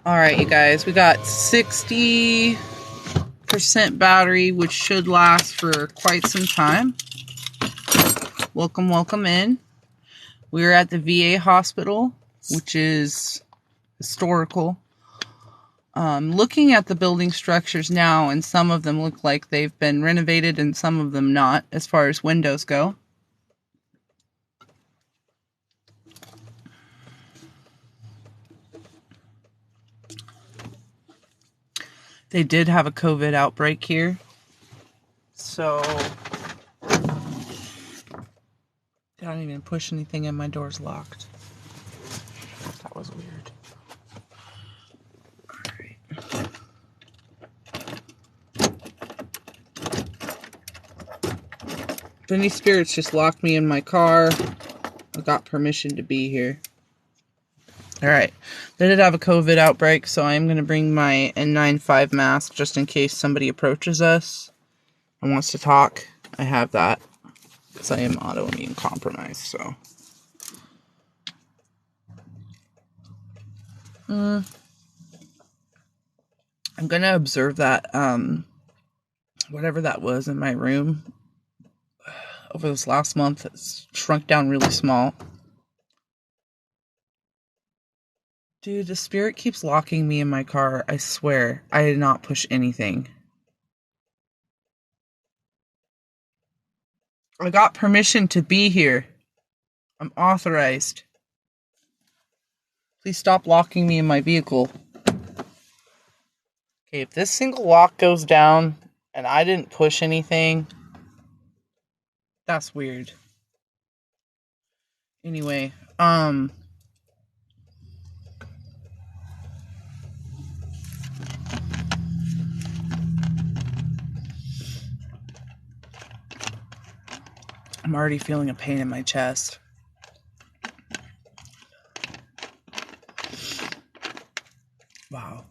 All right, you guys, we got 60% battery, which should last for quite some time. Welcome in. We're at the VA hospital, which is historical. Looking at the building structures now, and some of them look like they've been renovated and some of them not, as far as windows go. They did have a COVID outbreak here. So, I don't even push anything and my door's locked. That was weird. Alright. If any spirits just locked me in my car, I got permission to be here. Alright, they did have a COVID outbreak, so I'm going to bring my N95 mask just in case somebody approaches us and wants to talk. I have that because I am autoimmune compromised, so. I'm going to observe that, whatever that was in my room over this last month. It's shrunk down really small. Dude, the spirit keeps locking me in my car. I swear, I did not push anything. I got permission to be here. I'm authorized. Please stop locking me in my vehicle. Okay, if this single lock goes down and I didn't push anything, that's weird. Anyway, I'm already feeling a pain in my chest. Wow.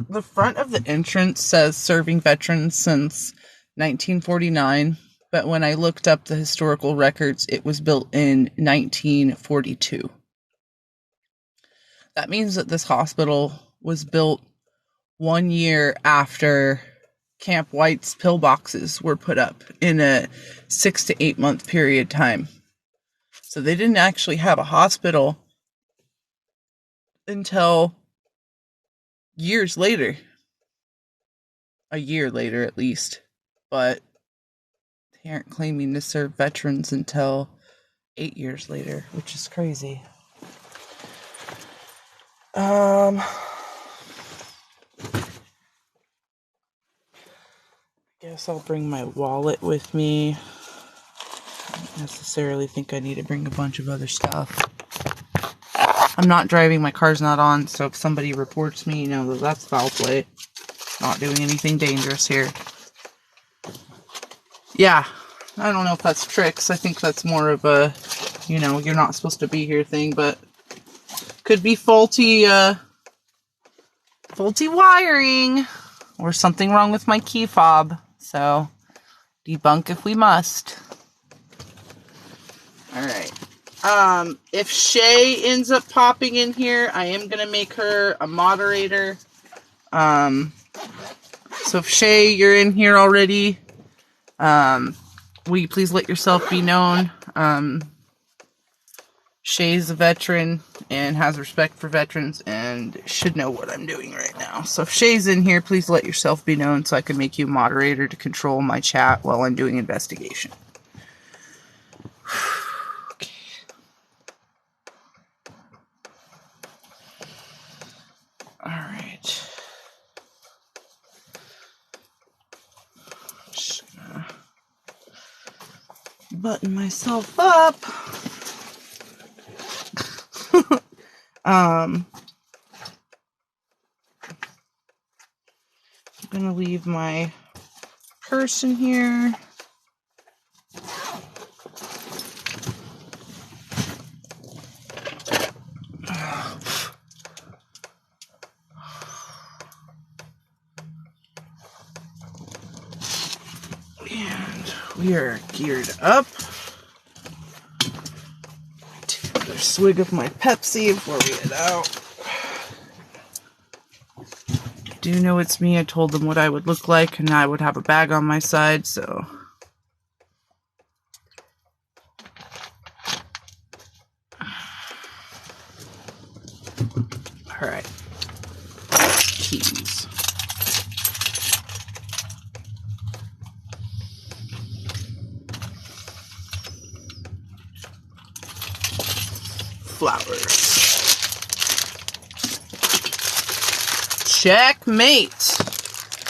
The front of the entrance says serving veterans since 1949, but when I looked up the historical records, it was built in 1942. That means that this hospital was built 1 year after Camp White's pillboxes were put up in a 6 to 8 month period time. So they didn't actually have a hospital until years later. A year later, at least. But they aren't claiming to serve veterans until 8 years later, which is crazy. Guess I'll bring my wallet with me. I don't necessarily think I need to bring a bunch of other stuff. I'm not driving, my car's not on, so if somebody reports me, you know, that's foul play. Not doing anything dangerous here. Yeah, I don't know if that's tricks. I think that's more of a, you know, you're not supposed to be here thing, but could be faulty wiring or something wrong with my key fob. So, debunk if we must. Alright. If Shay ends up popping in here, I am going to make her a moderator. So if Shay, you're in here already, will you please let yourself be known? Shay's a veteran and has respect for veterans and should know what I'm doing right now. So if Shay's in here, please let yourself be known so I can make you a moderator to control my chat while I'm doing investigation. Okay. Alright. Just gonna button myself up. I'm gonna leave my purse in here. And we are geared up. swig of my Pepsi before we head out. Do know it's me. I told them what I would look like and I would have a bag on my side, so. Alright. Keys. Flowers. Checkmate!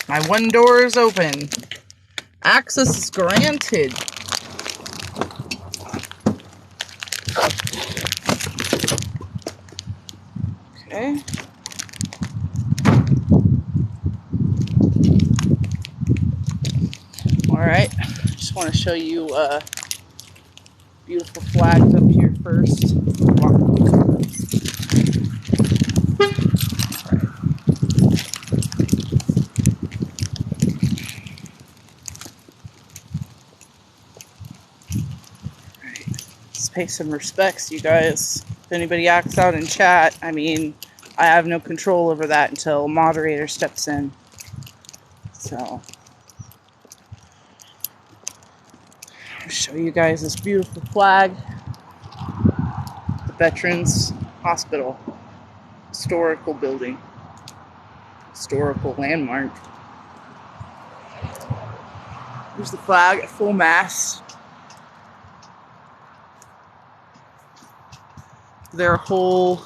My one door is open. Access is granted. Okay. Alright. Just want to show you beautiful flags up here first. Pay some respects, you guys. If anybody acts out in chat, I mean, I have no control over that until a moderator steps in. So, I'll show you guys this beautiful flag. The Veterans Hospital. Historical building. Historical landmark. Here's the flag at full mast. Their whole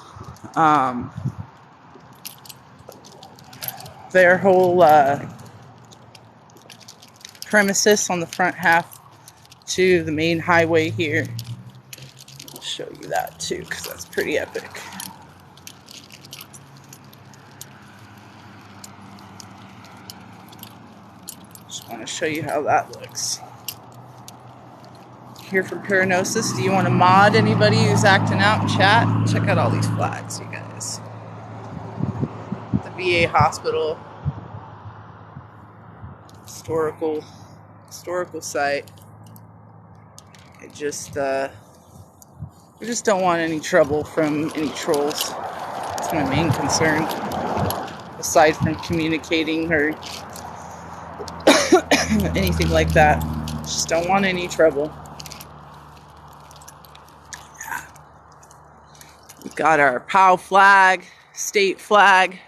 premises on the front half to the main highway here. I'll show you that too, because that's pretty epic. Just want to show you how that looks. Here from Paranosis. Do you want to mod anybody who's acting out in chat? Check out all these flags, you guys. The VA hospital. Historical site. We just don't want any trouble from any trolls. That's my main concern. Aside from communicating or anything like that. Just don't want any trouble. Got our POW flag, state flag,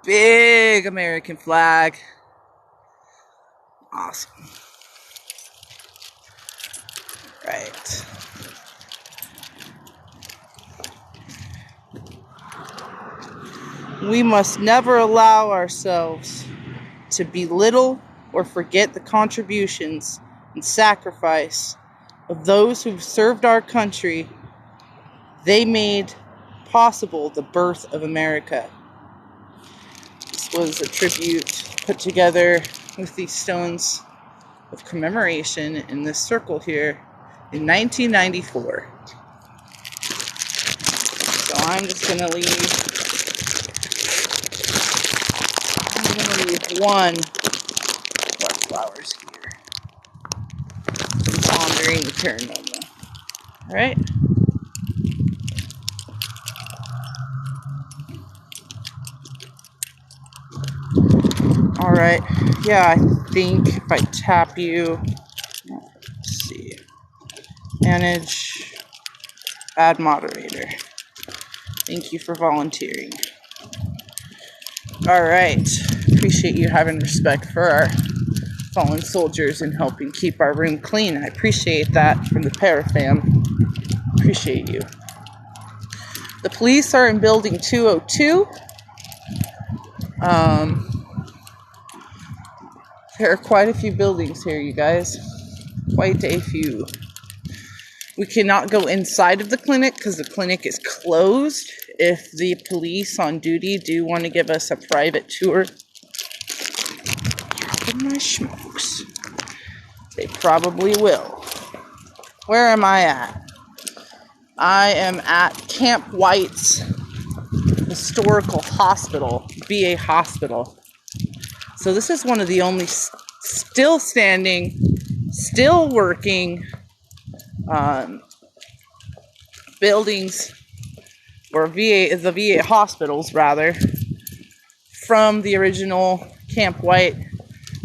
big American flag. Awesome. Right. We must never allow ourselves to belittle or forget the contributions and sacrifice of those who've served our country. They made possible the birth of America. This was a tribute put together with these stones of commemoration in this circle here in 1994. So I'm just going to leave one more flowers here. Pondering the Terranoma. Alright? Alright, yeah, I think if I tap you, let's see, manage, add moderator. Thank you for volunteering. Alright, appreciate you having respect for our fallen soldiers and helping keep our room clean. I appreciate that from the Parafam. Appreciate you. The police are in building 202. There are quite a few buildings here, you guys. Quite a few. We cannot go inside of the clinic because the clinic is closed. If the police on duty do want to give us a private tour, my smokes, they probably will. Where am I at? I am at Camp White's Historical Hospital, VA Hospital. So this is one of the only still standing, still working buildings, or the VA hospitals rather, from the original Camp White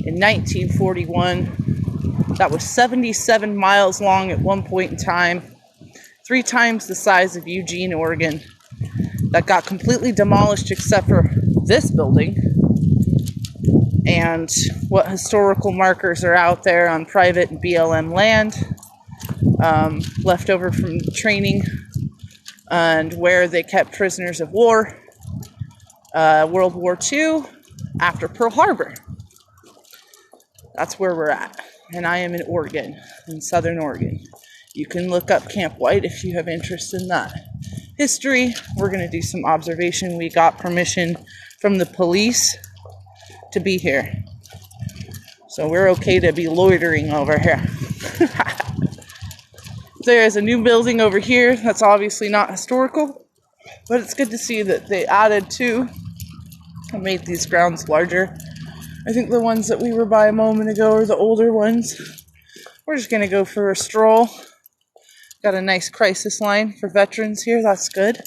in 1941. That was 77 miles long at one point in time, 3 times the size of Eugene, Oregon. That got completely demolished except for this building and what historical markers are out there on private and BLM land, left over from training, and where they kept prisoners of war, World War II, after Pearl Harbor. That's where we're at. And I am in Oregon, in Southern Oregon. You can look up Camp White if you have interest in that history. We're going to do some observation. We got permission from the police to be here. So we're okay to be loitering over here. There's a new building over here that's obviously not historical, but it's good to see that they added to and made these grounds larger. I think the ones that we were by a moment ago are the older ones. We're just going to go for a stroll. Got a nice crisis line for veterans here. That's good.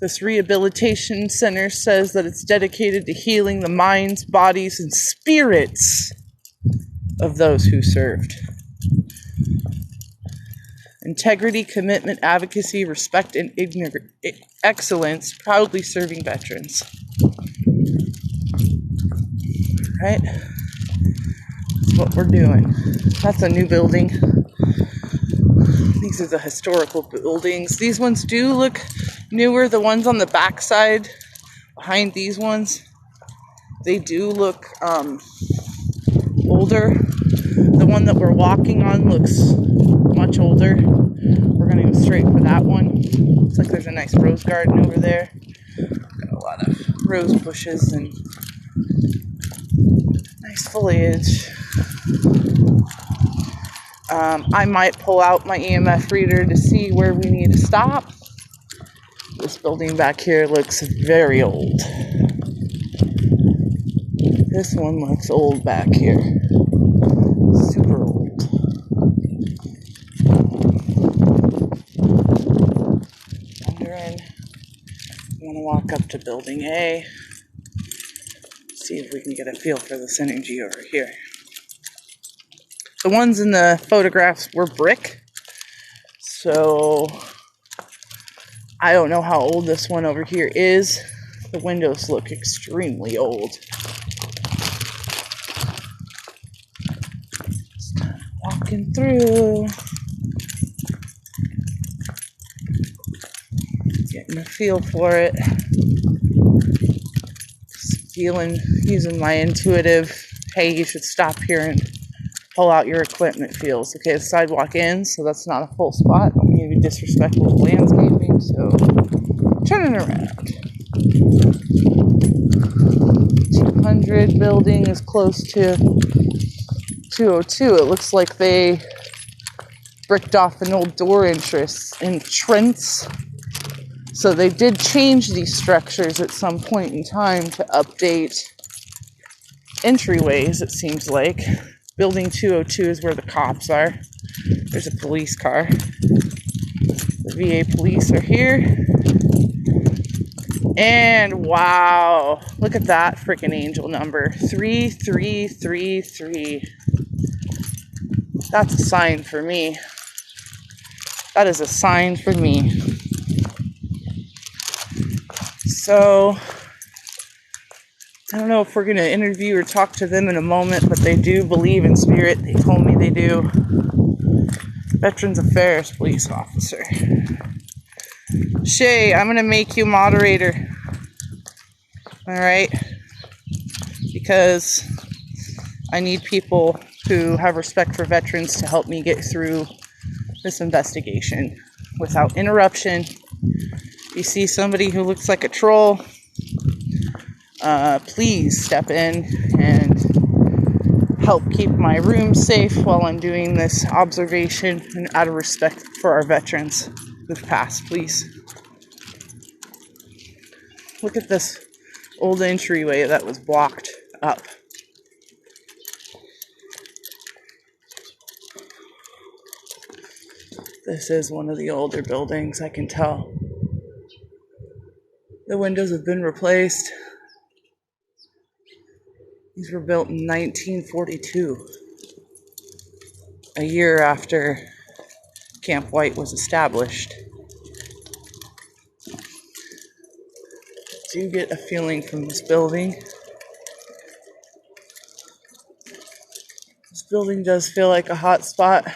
This rehabilitation center says that it's dedicated to healing the minds, bodies, and spirits of those who served. Integrity, commitment, advocacy, respect, and excellence, proudly serving veterans. Right? That's what we're doing. That's a new building. These are the historical buildings. These ones do look newer. The ones on the backside behind these ones, they do look older. The one that we're walking on looks much older. We're going to go straight for that one. Looks like there's a nice rose garden over there. Got a lot of rose bushes and nice foliage. I might pull out my EMF reader to see where we need to stop. This building back here looks very old. This one looks old back here. Super old. Under in. I'm going to walk up to building A. See if we can get a feel for this energy over here. The ones in the photographs were brick. So I don't know how old this one over here is. The windows look extremely old. Just kind of walking through. Getting a feel for it. Just feeling, using my intuitive, hey, you should stop here and pull out your equipment feels. Okay, the sidewalk ends, so that's not a full spot. Don't mean to be disrespectful to landscaping, so turning around. 200 building is close to 202. It looks like they bricked off an old door entrance. So they did change these structures at some point in time to update entryways, it seems like. Building 202 is where the cops are. There's a police car. The VA police are here. And wow, look at that freaking angel number. 3333. That's a sign for me. That is a sign for me. So I don't know if we're going to interview or talk to them in a moment, but they do believe in spirit. They told me they do. Veterans Affairs police officer. Shay, I'm going to make you moderator. All right? Because I need people who have respect for veterans to help me get through this investigation without interruption. You see somebody who looks like a troll, please step in and help keep my room safe while I'm doing this observation, and out of respect for our veterans who've passed, please. Look at this old entryway that was blocked up. This is one of the older buildings, I can tell. The windows have been replaced. These were built in 1942, a year after Camp White was established. Do you get a feeling from this building? This building does feel like a hot spot.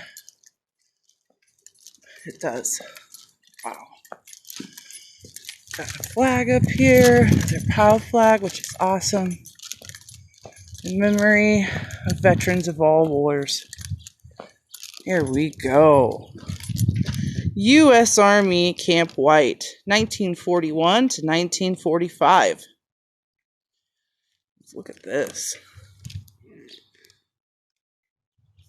It does. Wow. Got a flag up here, their POW flag, which is awesome. In memory of veterans of all wars. Here we go. U.S. Army Camp White, 1941 to 1945. Let's look at this.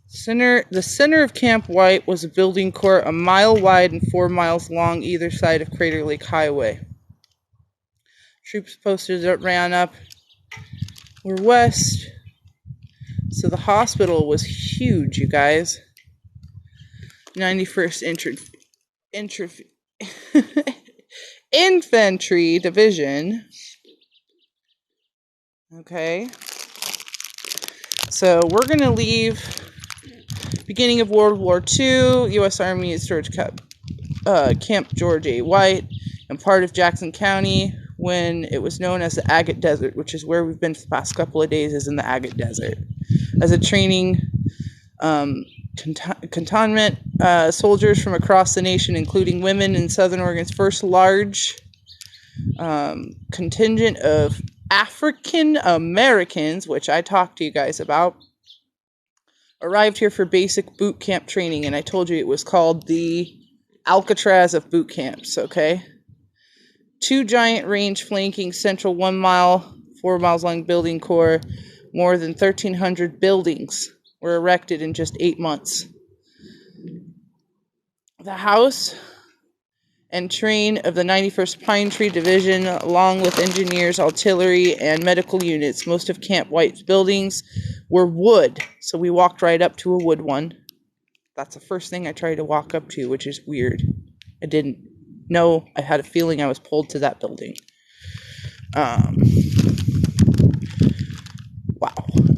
The center of Camp White was a building court a mile wide and 4 miles long either side of Crater Lake Highway. Troops posted that ran up were west. So the hospital was huge, you guys. 91st Infantry Division. Okay. So we're going to leave. Beginning of World War II, U.S. Army at Storage Camp George A. White, and part of Jackson County when it was known as the Agate Desert, which is where we've been for the past couple of days, is in the Agate Desert. As a training cantonment, soldiers from across the nation, including women in Southern Oregon's first large contingent of African Americans, which I talked to you guys about, arrived here for basic boot camp training, and I told you it was called the Alcatraz of boot camps, okay? 2 giant range flanking central 1 mile, 4 miles long building core. More than 1,300 buildings were erected in just 8 months. The house and train of the 91st Pine Tree Division, along with engineers, artillery, and medical units. Most of Camp White's buildings were wood, so we walked right up to a wood one. That's the first thing I tried to walk up to, which is weird. I didn't know. I had a feeling I was pulled to that building. Wow.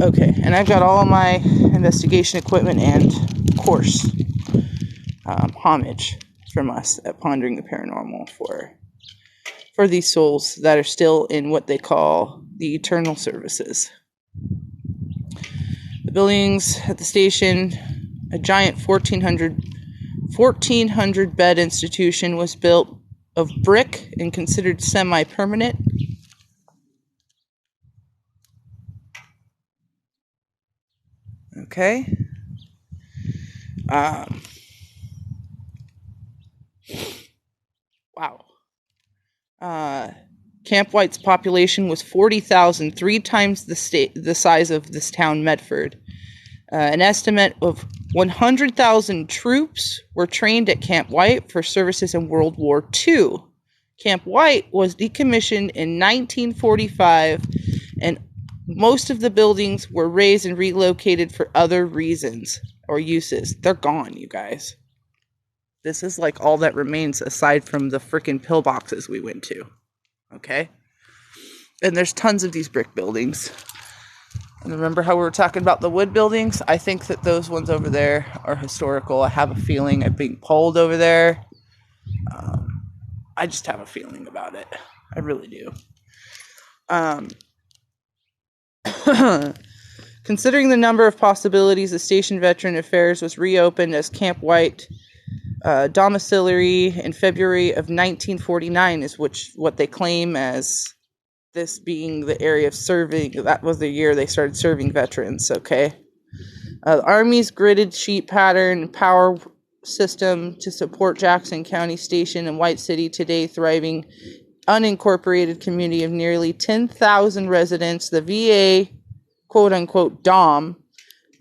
Okay, and I've got all of my investigation equipment and, of course, homage from us at Pondering the Paranormal for these souls that are still in what they call the eternal services. The buildings at the station, a giant 1,400 bed institution, was built of brick and considered semi-permanent. Okay. Wow. Camp White's population was 40,000, 3 times the size of this town, Medford. An estimate of 100,000 troops were trained at Camp White for services in World War II. Camp White was decommissioned in 1945, and most of the buildings were razed and relocated for other reasons or uses. They're gone, you guys. This is like all that remains aside from the frickin' pillboxes we went to. Okay? And there's tons of these brick buildings. And remember how we were talking about the wood buildings? I think that those ones over there are historical. I have a feeling I'm being pulled over there. I just have a feeling about it. I really do. Considering the number of possibilities, the Station Veteran Affairs was reopened as Camp White domiciliary in February of 1949, is what they claim as this being the area of serving. That was the year they started serving veterans, okay? The Army's gridded sheet pattern power system to support Jackson County Station and White City, today thriving unincorporated community of nearly 10,000 residents. The VA, quote-unquote, DOM,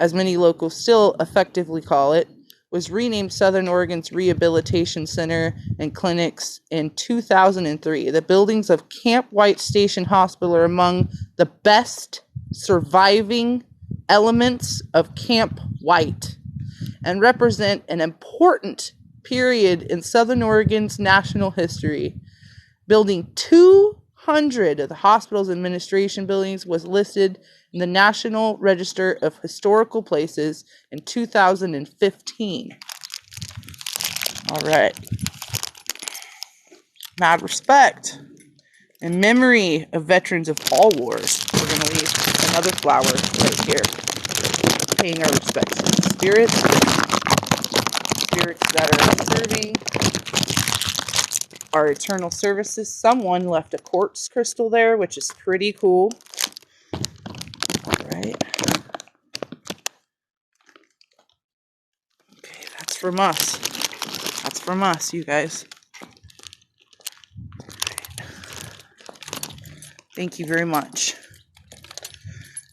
as many locals still effectively call it, was renamed Southern Oregon's Rehabilitation Center and Clinics in 2003. The buildings of Camp White Station Hospital are among the best surviving elements of Camp White and represent an important period in Southern Oregon's national history. Building 200 of the hospital's administration buildings was listed in the National Register of Historical Places in 2015. All right. Mad respect. In memory of veterans of all wars, we're going to leave another flower right here, paying our respects to the spirits that are serving our eternal services. Someone left a quartz crystal there, which is pretty cool. All right. Okay, that's from us. That's from us, you guys. Thank you very much.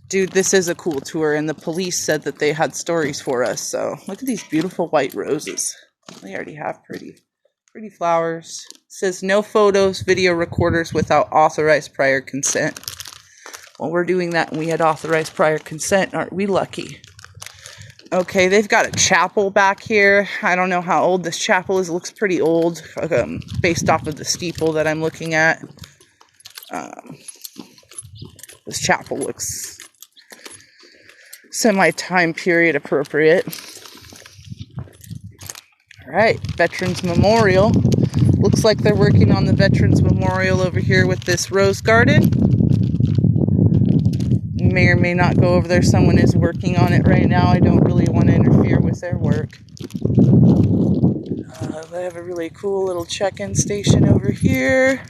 Dude, this is a cool tour, and the police said that they had stories for us, so look at these beautiful white roses. They already have pretty flowers. It says no photos, video recorders without authorized prior consent. Well, we're doing that, and we had authorized prior consent. Aren't we lucky? Okay, they've got a chapel back here. I don't know how old this chapel is. It looks pretty old, based off of the steeple that I'm looking at. This chapel looks semi-time period appropriate. All right, Veterans Memorial. Looks like they're working on the Veterans Memorial over here with this rose garden. May or may not go over there. Someone is working on it right now. I don't really want to interfere with their work. They have a really cool little check-in station over here.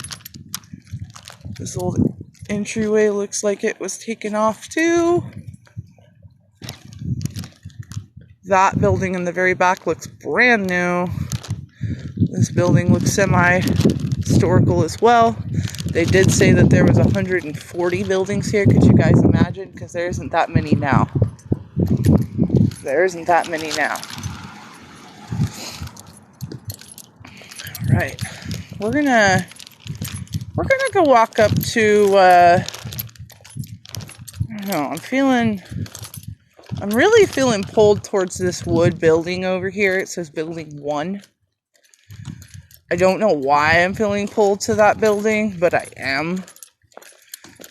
This old entryway looks like it was taken off too. That building in the very back looks brand new. This building looks semi-historical as well. They did say that there was 140 buildings here. Could you guys imagine? Because there isn't that many now. There isn't that many now. All right. We're gonna go walk up to, I don't know, I'm really feeling pulled towards this wood building over here. It says building 1. I don't know why I'm feeling pulled to that building, but I am.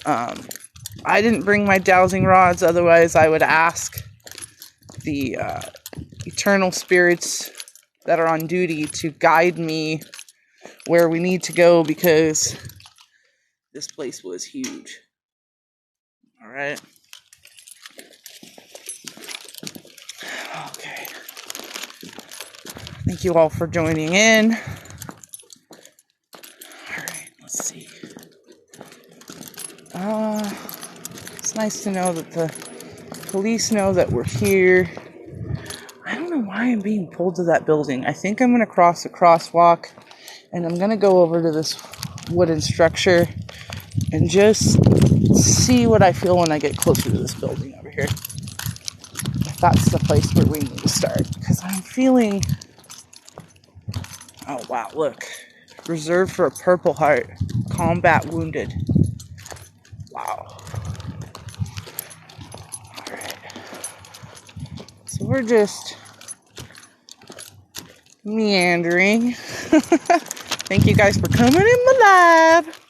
I didn't bring my dowsing rods, otherwise I would ask the eternal spirits that are on duty to guide me where we need to go, because this place was huge. All right. Okay. Thank you all for joining in. All right, let's see. It's nice to know that the police know that we're here. I don't know why I'm being pulled to that building. I think I'm going to cross a crosswalk, and I'm going to go over to this wooden structure and just see what I feel when I get closer to this building over here. If that's the place where we need to start. Because I'm feeling... Oh, wow, look. Reserved for a Purple Heart. Combat wounded. Wow. Alright. So we're just meandering. Thank you guys for coming in my live.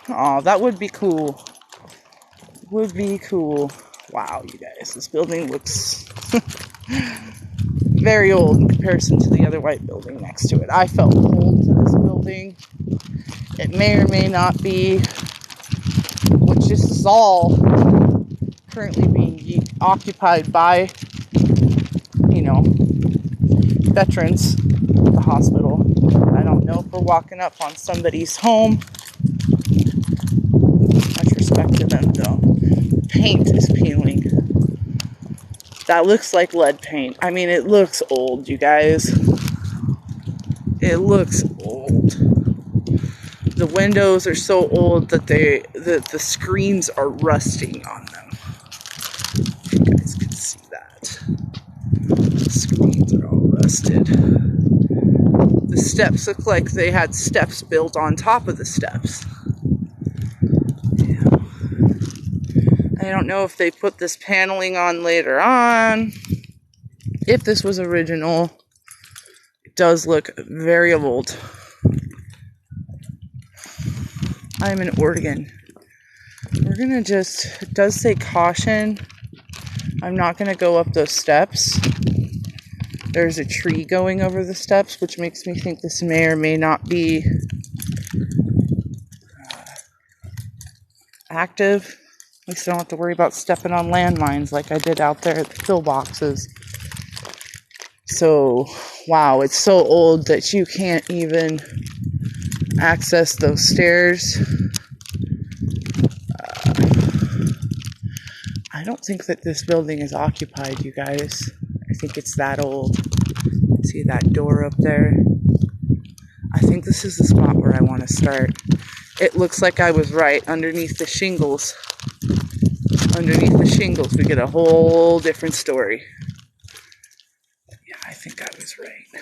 Oh, that would be cool. Would be cool. Wow, you guys. This building looks very old in comparison to the other white building next to it. I felt pulled to this building. It may or may not be, which this is all currently being occupied by, veterans at the hospital. I don't know if we're walking up on somebody's home. Much respect to them, though. The paint is peeling. That looks like lead paint. I mean, it looks old, you guys. It looks old. The windows are so old that the screens are rusting on them. If you guys can see that. The screens are all rusted. The steps look like they had steps built on top of the steps. Yeah. I don't know if they put this paneling on later on. If this was original, it does look very old. I'm in Oregon. We're gonna just, it does say caution. I'm not gonna go up those steps. There's a tree going over the steps, which makes me think this may or may not be active. At least I don't have to worry about stepping on landmines like I did out there at the pillboxes. So, wow, it's so old that you can't even access those stairs. I don't think that this building is occupied, you guys. I think it's that old. See that door up there? I think this is the spot where I want to start. It looks like I was right. Underneath the shingles. Underneath the shingles, we get a whole different story. Yeah, I think I was right. I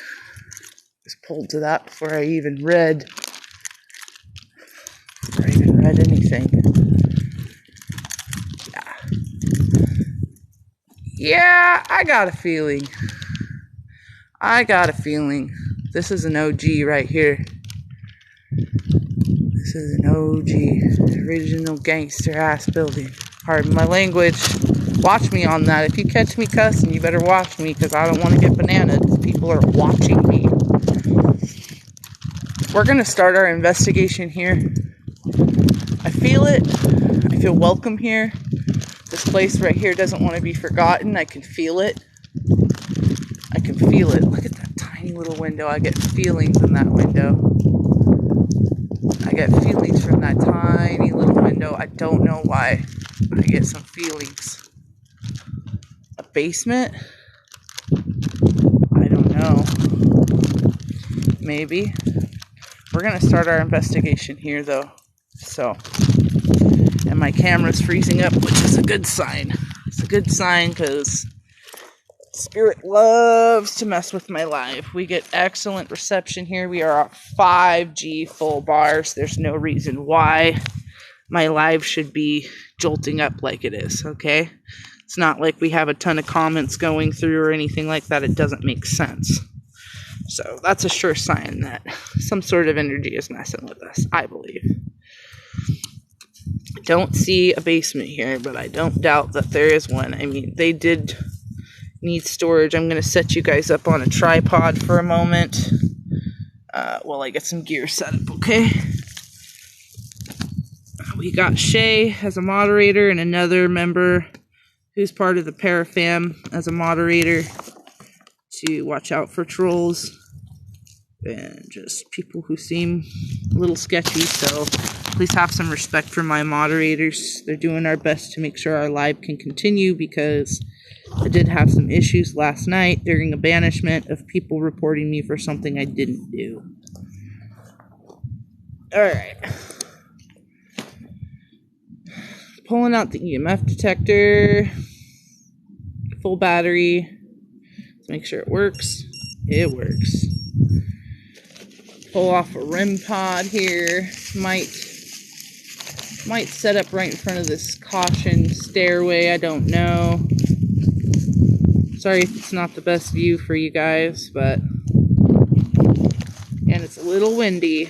was pulled to that before I even read anything. Yeah, I got a feeling. This is an OG right here. This is an OG, original gangster ass building. Pardon my language. Watch me on that. If you catch me cussing, you better watch me, because I don't want to get bananaed. People are watching me. We're going to start our investigation here. I feel it. I feel welcome here. This place right here doesn't want to be forgotten. I can feel it. Look at that tiny little window. I get feelings in that window. I get feelings from that tiny little window. I don't know why. I get some feelings. A basement? I don't know. Maybe. We're going to start our investigation here, though. So, and my camera's freezing up, which is a good sign. It's a good sign because Spirit loves to mess with my live. We get excellent reception here. We are at 5G full bars. There's no reason why my live should be jolting up like it is, okay? It's not like we have a ton of comments going through or anything like that. It doesn't make sense. So that's a sure sign that some sort of energy is messing with us, I believe. I don't see a basement here, but I don't doubt that there is one. I mean, they did need storage. I'm going to set you guys up on a tripod for a moment while I get some gear set up, okay? We got Shay as a moderator and another member who's part of the Parafam as a moderator to watch out for trolls and just people who seem a little sketchy. So please have some respect for my moderators. They're doing our best to make sure our live can continue, because I did have some issues last night during a banishment of people reporting me for something I didn't do. Alright. Pulling out the EMF detector. Full battery. Let's make sure it works. It works. Pull off a REM pod here. Might set up right in front of this caution stairway. I don't know. Sorry if it's not the best view for you guys, but... and it's a little windy.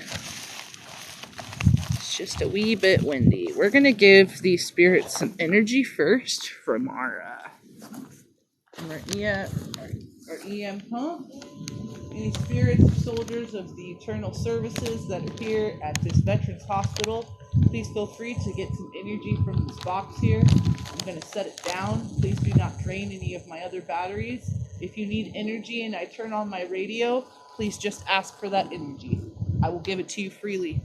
It's just a wee bit windy. We're going to give these spirits some energy first from our EM pump. Any spirits or soldiers of the eternal services that are here at this Veterans Hospital, please feel free to get some energy from this box here. I'm going to set it down. Please do not drain any of my other batteries. If you need energy and I turn on my radio, please just ask for that energy. I will give it to you freely.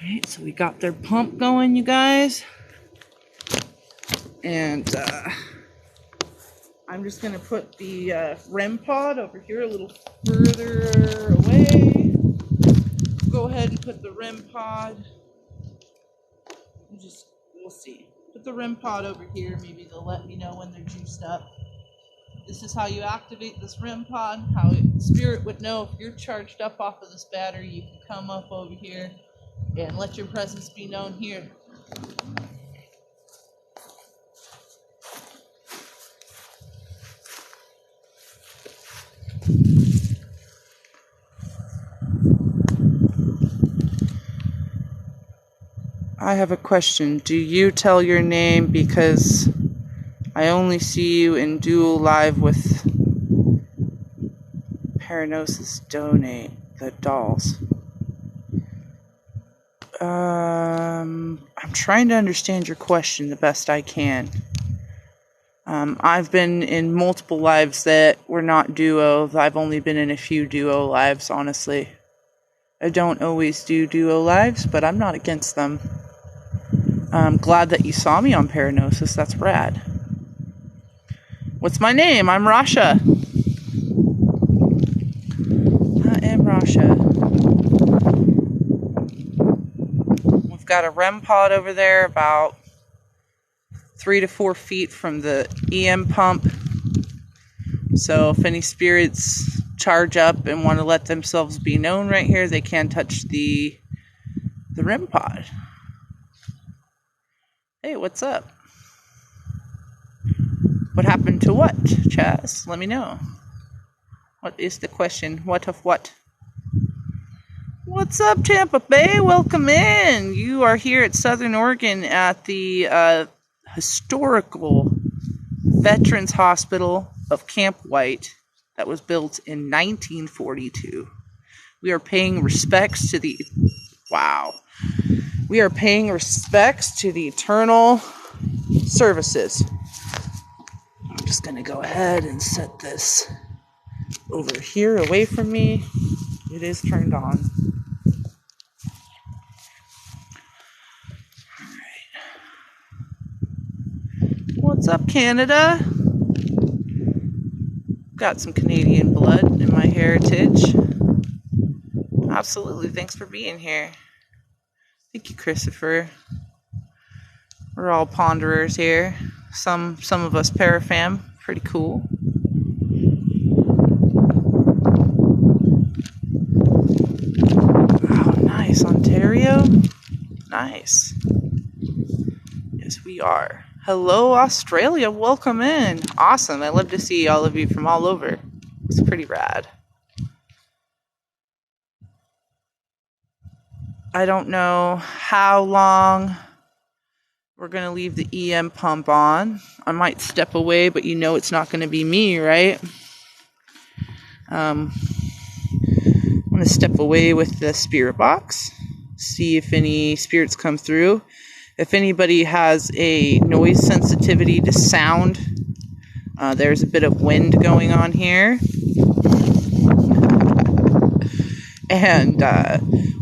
Alright, so we got their pump going, you guys. And I'm just going to put the REM pod over here a little further away. Go ahead and put the REM pod. We'll see. Put the REM pod over here. Maybe they'll let me know when they're juiced up. This is how you activate this REM pod. How Spirit would know if you're charged up off of this battery. You can come up over here and let your presence be known here. I have a question. Do you tell your name because I only see you in dual live with Paranosis Donate the dolls? I'm trying to understand your question the best I can. I've been in multiple lives that were not duo. I've only been in a few duo lives, honestly. I don't always do duo lives, but I'm not against them. I'm glad that you saw me on Paranosis. That's rad. What's my name? I'm Rasha. I am Rasha. We've got a REM pod over there about 3 to 4 feet from the EM pump. So if any spirits charge up and want to let themselves be known right here, they can touch the REM pod. Hey, what's up? What happened to what, Chaz? Let me know. What is the question? What of what? What's up, Tampa Bay? Welcome in. You are here at Southern Oregon at the historical Veterans Hospital of Camp White that was built in 1942. We are paying respects to the... Wow. We are paying respects to the eternal services. I'm just going to go ahead and set this over here away from me. It is turned on. Alright. What's up, Canada? Got some Canadian blood in my heritage. Absolutely. Thanks for being here. Thank you, Christopher. We're all ponderers here. Some of us parafam. Pretty cool. Oh, nice. Ontario? Nice. Yes, we are. Hello, Australia. Welcome in. Awesome. I love to see all of you from all over. It's pretty rad. I don't know how long we're going to leave the EM pump on. I might step away, but you know it's not going to be me, right? I'm going to step away with the spirit box, see if any spirits come through. If anybody has a noise sensitivity to sound, there's a bit of wind going on here. And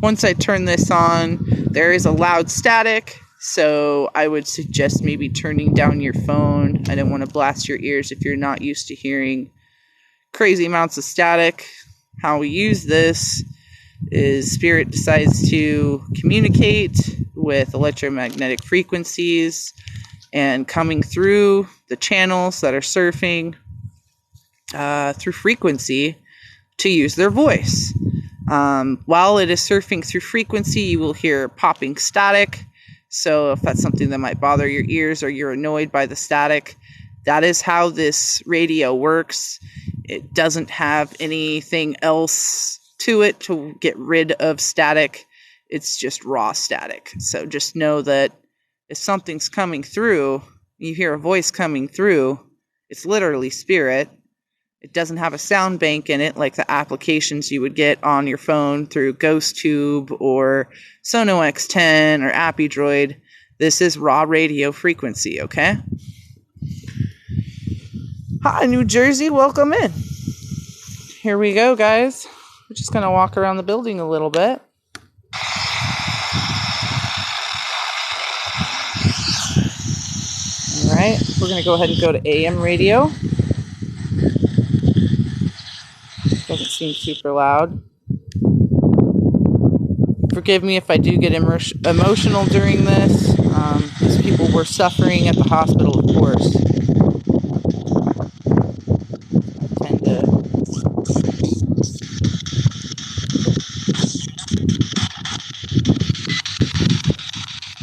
once I turn this on, there is a loud static. So I would suggest maybe turning down your phone. I don't want to blast your ears if you're not used to hearing crazy amounts of static. How we use this is spirit decides to communicate with electromagnetic frequencies and coming through the channels that are surfing through frequency to use their voice. While it is surfing through frequency, you will hear popping static. So if that's something that might bother your ears or you're annoyed by the static, that is how this radio works. It doesn't have anything else to it to get rid of static. It's just raw static. So just know that if something's coming through, you hear a voice coming through, it's literally spirit. It doesn't have a sound bank in it like the applications you would get on your phone through GhostTube or Sono X10 or AppyDroid. This is raw radio frequency, okay? Hi, New Jersey. Welcome in. Here we go, guys. We're just going to walk around the building a little bit. All right. We're going to go ahead and go to AM radio. Doesn't seem super loud. Forgive me if I do get emotional during this. These people were suffering at the hospital, of course. I tend to...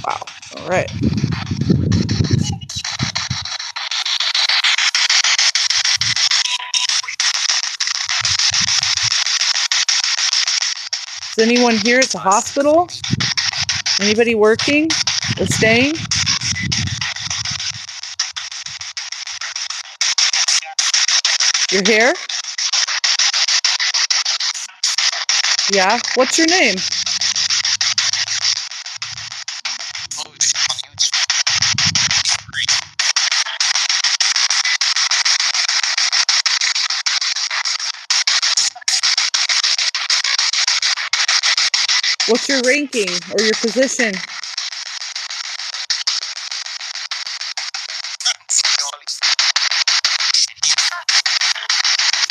Wow. All right. Is anyone here at the hospital? Anybody working? It's staying? You're here? Yeah? What's your name? What's your ranking or your position?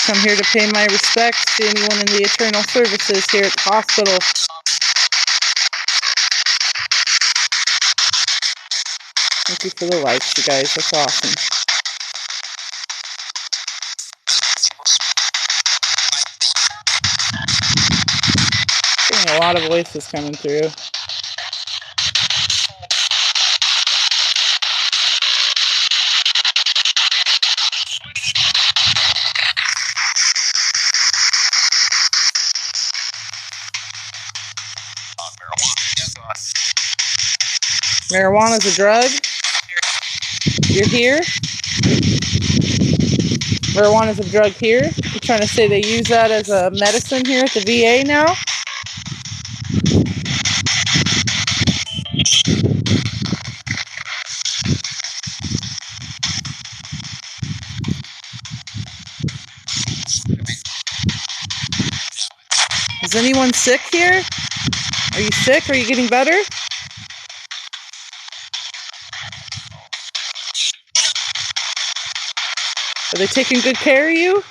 Come here to pay my respects to anyone in the Eternal Services here at the hospital. Thank you for the likes, you guys. That's awesome. Getting a lot of voices coming through. Marijuana's a drug? You're here? Marijuana's a drug here? You're trying to say they use that as a medicine here at the VA now? Is anyone sick here? Are you sick? Are you getting better? Are they taking good care of you?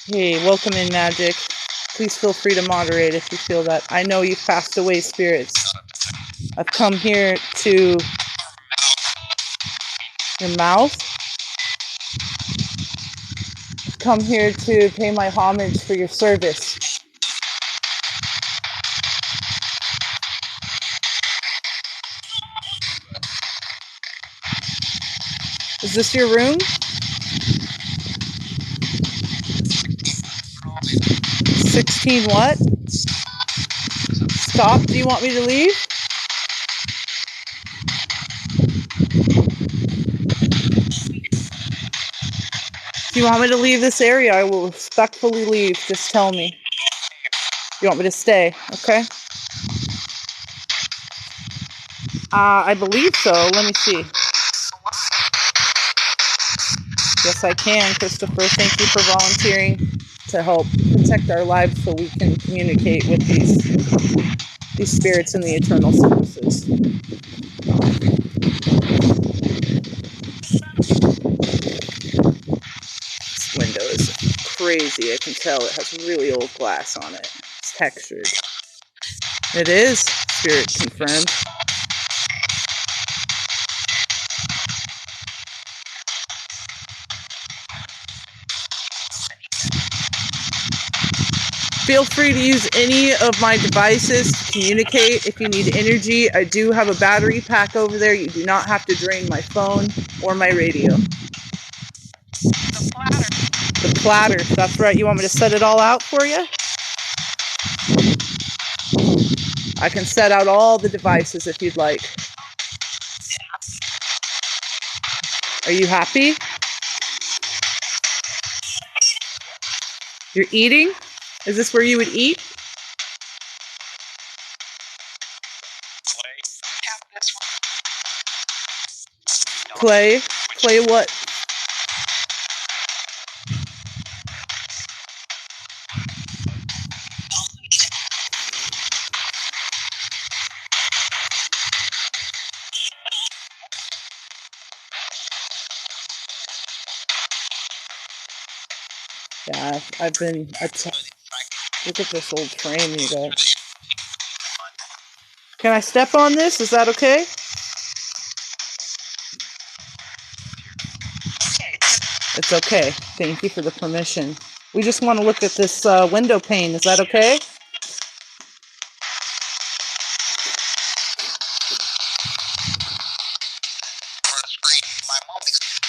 Hey, welcome in, Magic. Please feel free to moderate if you feel that. I know you've passed away, spirits. I've come here to... Your mouth? I've come here to pay my homage for your service. Is this your room? 16 what? Stop. Do you want me to leave? If you want me to leave this area, I will respectfully leave. Just tell me. You want me to stay, okay? I believe so. Let me see. Yes, I can, Christopher. Thank you for volunteering to help protect our lives so we can communicate with these spirits in the Eternal Services. This window is crazy. I can tell it has really old glass on it. It's textured. It is, spirit confirmed. Feel free to use any of my devices to communicate if you need energy. I do have a battery pack over there. You do not have to drain my phone or my radio. The platter. That's right. You want me to set it all out for you? I can set out all the devices if you'd like. Are you happy? You're eating? Is this where you would eat? Play? Play what? Yeah, I've been... Look at this old frame you got. Can I step on this? Is that okay? It's okay. Thank you for the permission. We just want to look at this window pane. Is that okay?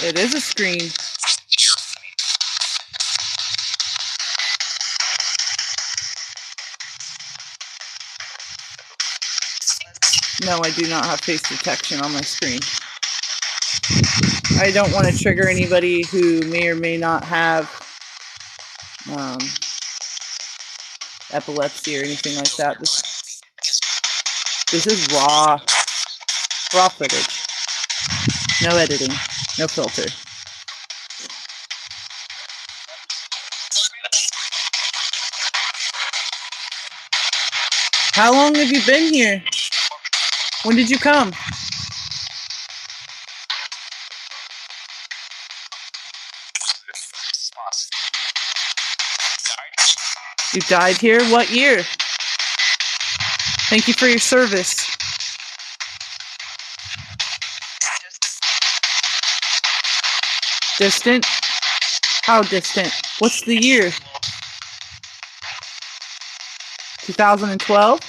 It is a screen. No, I do not have face detection on my screen. I don't want to trigger anybody who may or may not have epilepsy or anything like that. This is raw footage. No editing, no filter. How long have you been here? When did you come? You died here? What year? Thank you for your service. Distant? How distant? What's the year? 2012?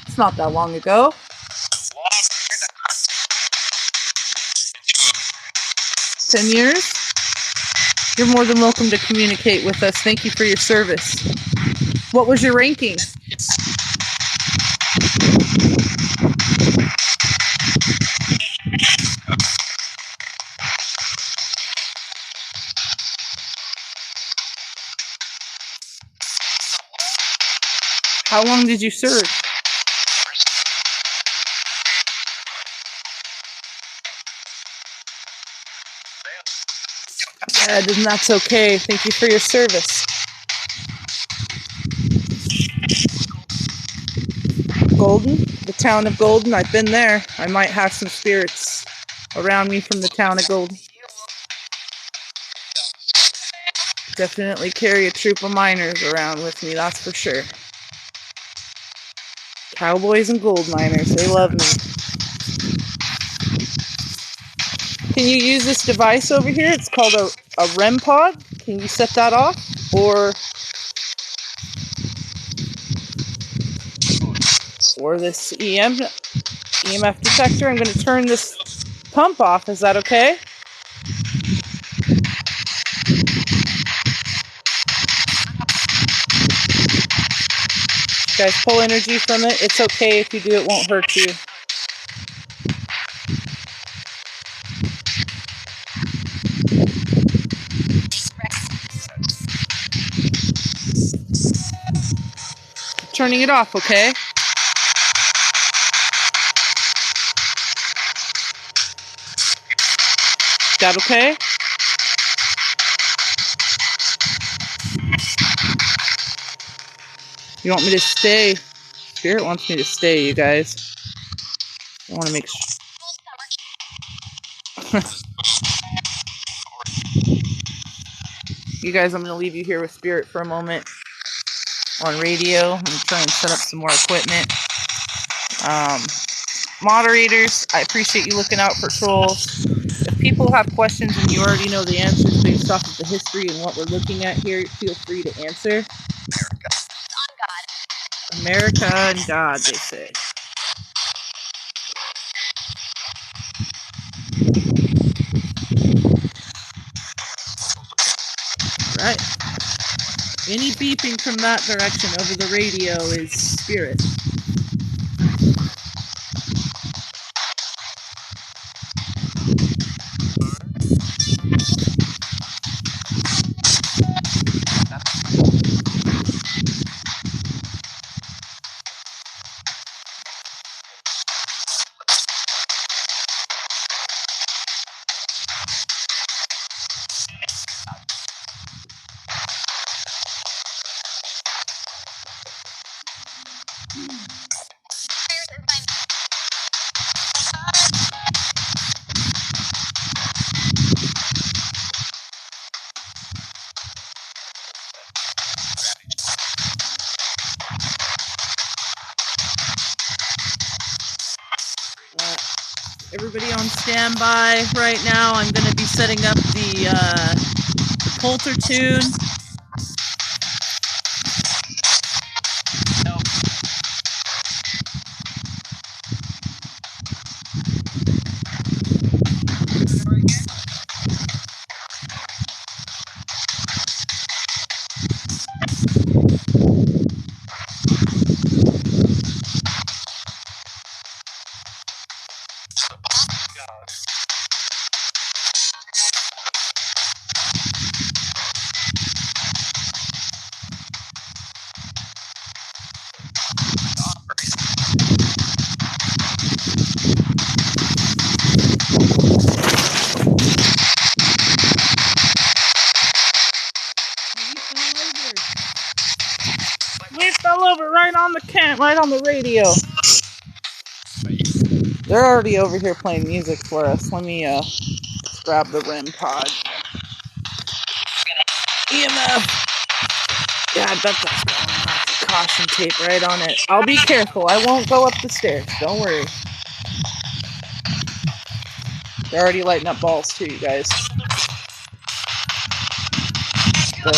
It's not that long ago. $10 years? You're more than welcome to communicate with us. Thank you for your service. What was your ranking? How long did you serve? Good, and that's okay. Thank you for your service. Golden? The town of Golden? I've been there. I might have some spirits around me from the town of Golden. Definitely carry a troop of miners around with me, that's for sure. Cowboys and gold miners, they love me. Can you use this device over here? It's called a REM pod. Can you set that off? Or this EMF detector. I'm going to turn this pump off. Is that okay? You guys pull energy from it. It's okay if you do. It won't hurt you. Turning it off, okay? Is that okay? You want me to stay? Spirit wants me to stay, you guys. I want to make sure. You guys, I'm going to leave you here with Spirit for a moment on radio. I'm going to try and set up some more equipment. Moderators, I appreciate you looking out for trolls. If people have questions and you already know the answers based off of the history and what we're looking at here, feel free to answer. America and God, they say. Right. Any beeping from that direction over the radio is spirit. Everybody on standby right now. I'm going to be setting up the Coulter tune. radio. They're already over here playing music for us. Let me grab the REM pod. EMF. Yeah, I bet that's going on. Caution tape right on it. I'll be careful. I won't go up the stairs. Don't worry. They're already lighting up balls too, you guys. They're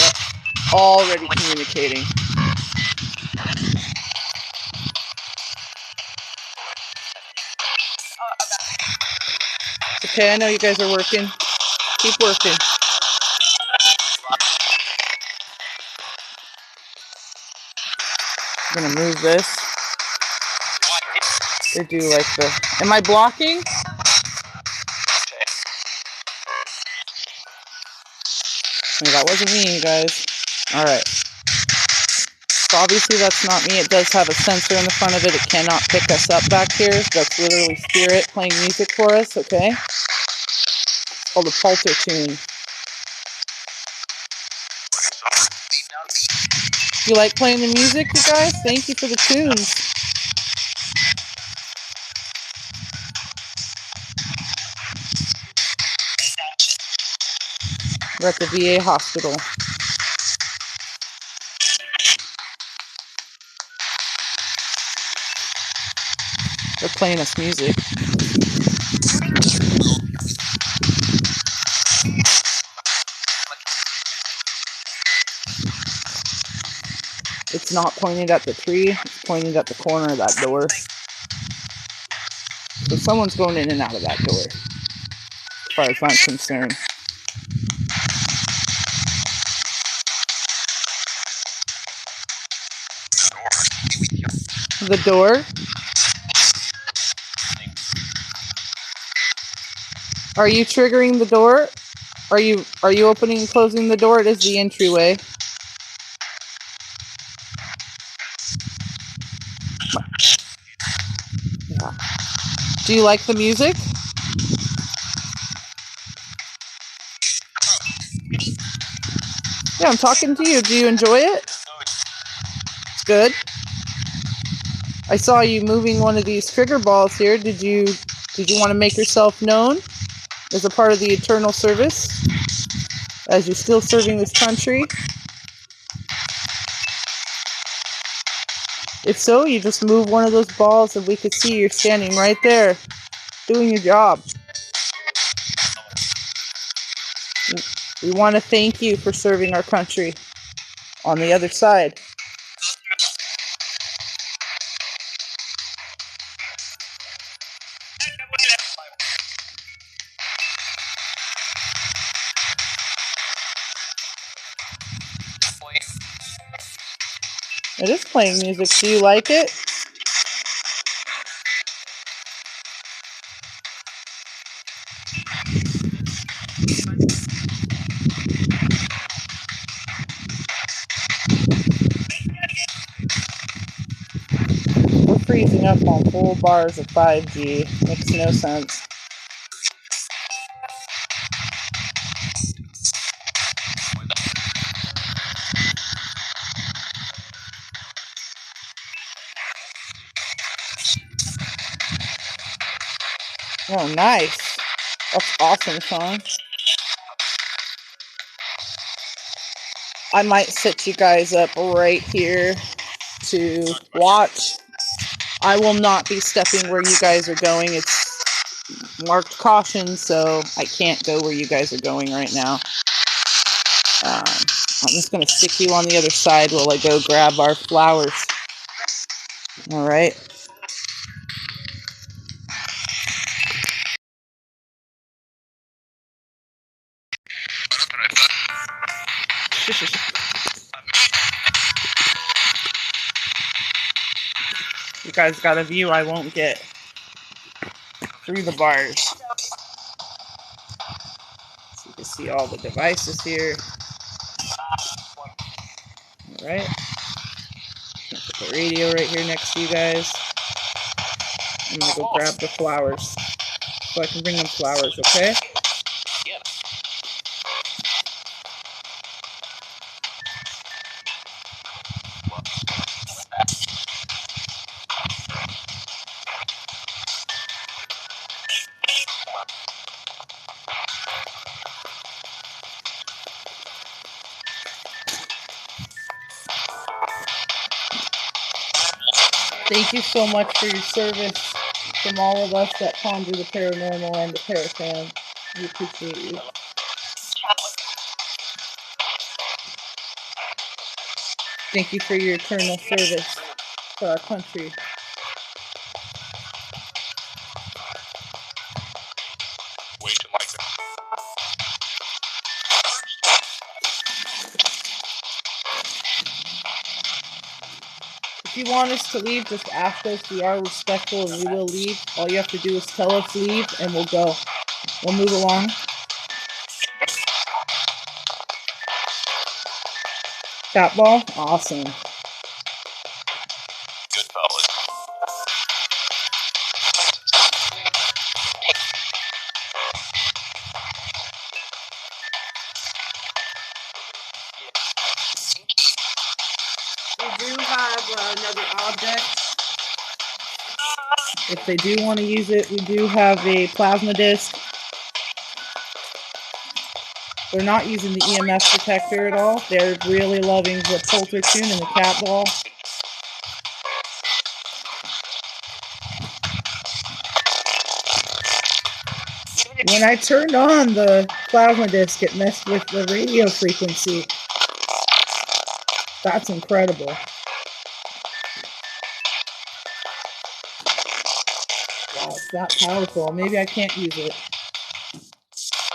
already communicating. Okay, I know you guys are working. Keep working. I'm gonna move this. They do like the... Am I blocking? No, that wasn't me, you guys. Alright. So obviously that's not me. It does have a sensor in the front of it. It cannot pick us up back here. That's literally Spirit playing music for us, okay? It's called a Pulter tune. You like playing the music, you guys? Thank you for the tunes. We're at the VA hospital. They're playing us music. It's not pointed at the tree. It's pointed at the corner of that door. So someone's going in and out of that door, as far as I'm concerned. The door? Are you triggering the door? Are you opening and closing the door? It is the entryway. Yeah. Do you like the music? Yeah, I'm talking to you. Do you enjoy it? It's good. I saw you moving one of these trigger balls here. Did you want to make yourself known as a part of the eternal service? As you're still serving this country? If so, you just move one of those balls and we could see you're standing right there doing your job. We want to thank you for serving our country on the other side. It is playing music. Do you like it? We're freezing up on full bars of 5G. Makes no sense. Oh, nice. That's awesome, Sean. I might set you guys up right here to watch. I will not be stepping where you guys are going. It's marked caution, so I can't go where you guys are going right now. I'm just going to stick you on the other side while I go grab our flowers. All right. You guys got a view I won't get through the bars. So you can see all the devices here. All right. Put the radio right here next to you guys. I'm gonna go grab the flowers so I can bring them flowers, okay? Thank you so much for your service from all of us that ponder the paranormal and the parafam. We appreciate you. Thank you for your eternal service for our country. If you want us to leave, just ask us. We are respectful and we will leave. All you have to do is tell us leave and we'll go. We'll move along. Cat ball? Awesome. Good fellas. We do have another object. If they do want to use it, we do have a plasma disc. They're not using the EMF detector at all. They're really loving the Poltertune and the cat ball. When I turned on the plasma disc, it messed with the radio frequency. That's incredible. Wow, it's that powerful. Maybe I can't use it.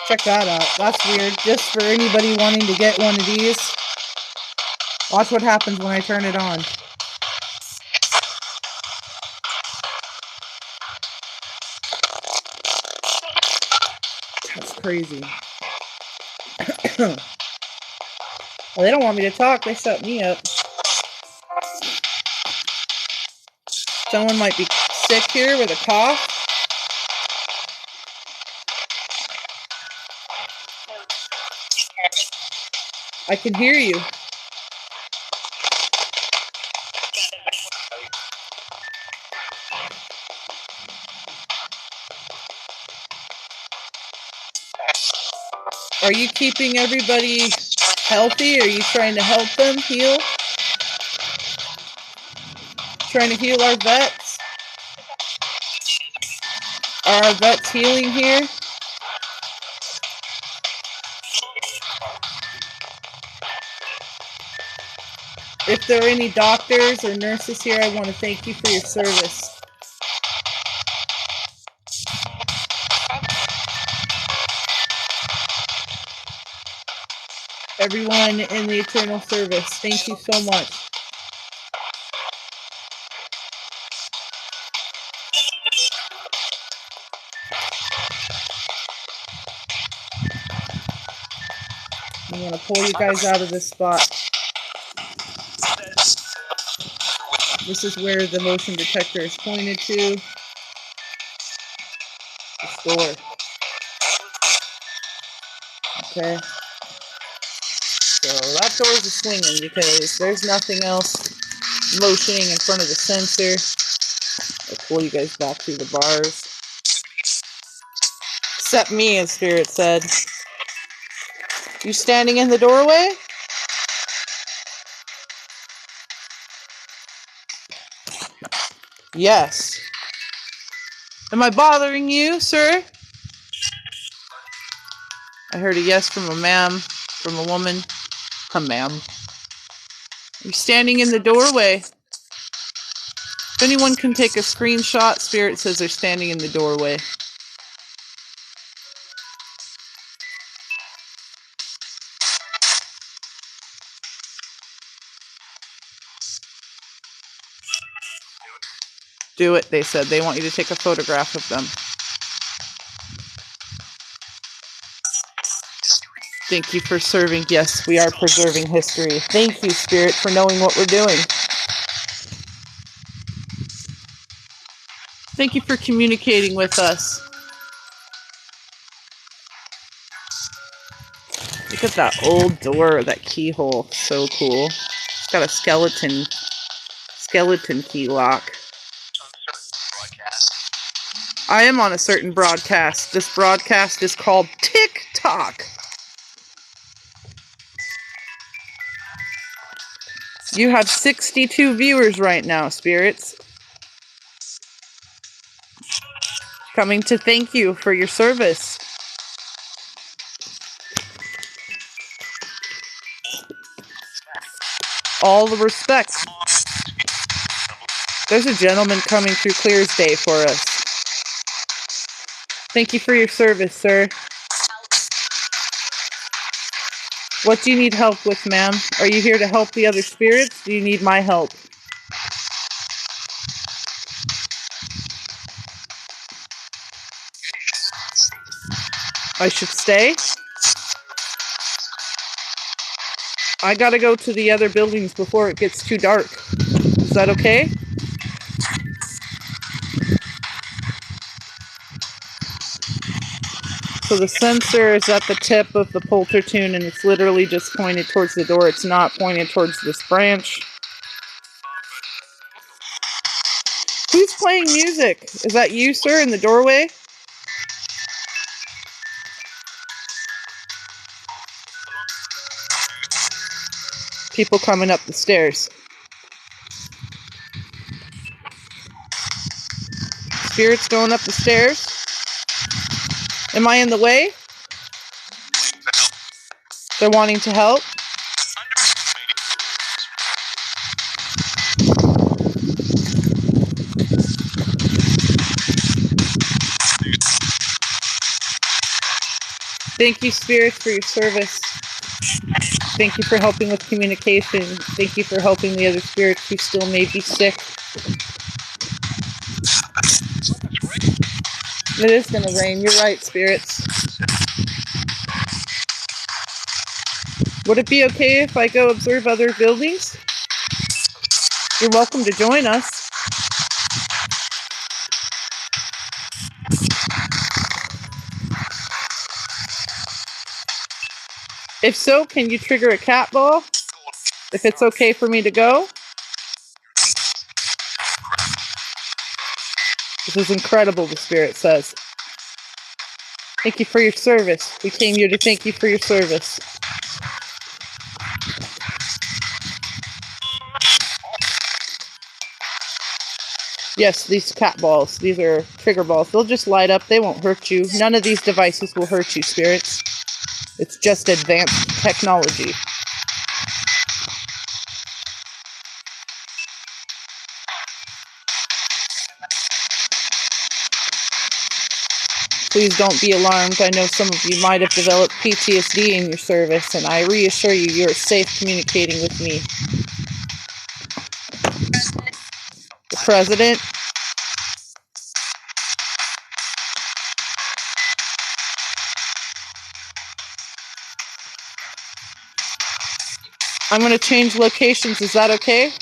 Check that out. That's weird. Just for anybody wanting to get one of these. Watch what happens when I turn it on. That's crazy. Well, they don't want me to talk. They shut me up. Someone might be sick here with a cough. I can hear you. Are you keeping everybody healthy? Are you trying to help them heal? Trying to heal our vets? Are our vets healing here? If there are any doctors or nurses here, I want to thank you for your service. Everyone in the eternal service, thank you so much. I'm going to pull you guys out of this spot. This is where the motion detector is pointed to. This door. Okay. So that door is swinging because there's nothing else motioning in front of the sensor. I'll pull you guys back through the bars. Except me, as Spirit said. You standing in the doorway? Yes. Am I bothering you, sir? I heard a yes from a ma'am, from a woman. A ma'am. You're standing in the doorway. If anyone can take a screenshot, Spirit says they're standing in the doorway. Do it, they said. They want you to take a photograph of them. Thank you for serving. Yes, we are preserving history. Thank you, Spirit, for knowing what we're doing. Thank you for communicating with us. Look at that old door, that keyhole. So cool. It's got a skeleton key lock. I am on a certain broadcast. This broadcast is called TikTok. You have 62 viewers right now, Spirits. coming to thank you for your service. All the respect. There's a gentleman coming through clear as day for us. Thank you for your service, sir. What do you need help with, ma'am? Are you here to help the other spirits? Do you need my help? I should stay? I gotta go to the other buildings before it gets too dark. Is that okay? So the sensor is at the tip of the Poltertune and it's literally just pointed towards the door. It's not pointed towards this branch. Who's playing music? Is that you, sir, in the doorway? People coming up the stairs. Spirits going up the stairs. Am I in the way? They're wanting to help. Thank you, spirits, for your service. Thank you for helping with communication. Thank you for helping the other spirits who still may be sick. It is going to rain. You're right, spirits. Would it be okay if I go observe other buildings? You're welcome to join us. If so, can you trigger a cat ball? If it's okay for me to go? This is incredible, the spirit says. Thank you for your service. We came here to thank you for your service. Yes, these cat balls. These are trigger balls. They'll just light up. They won't hurt you. None of these devices will hurt you, spirits. It's just advanced technology. Please don't be alarmed. I know some of you might have developed PTSD in your service, and I reassure you, you're safe communicating with me. The president. I'm going to change locations. Is that okay?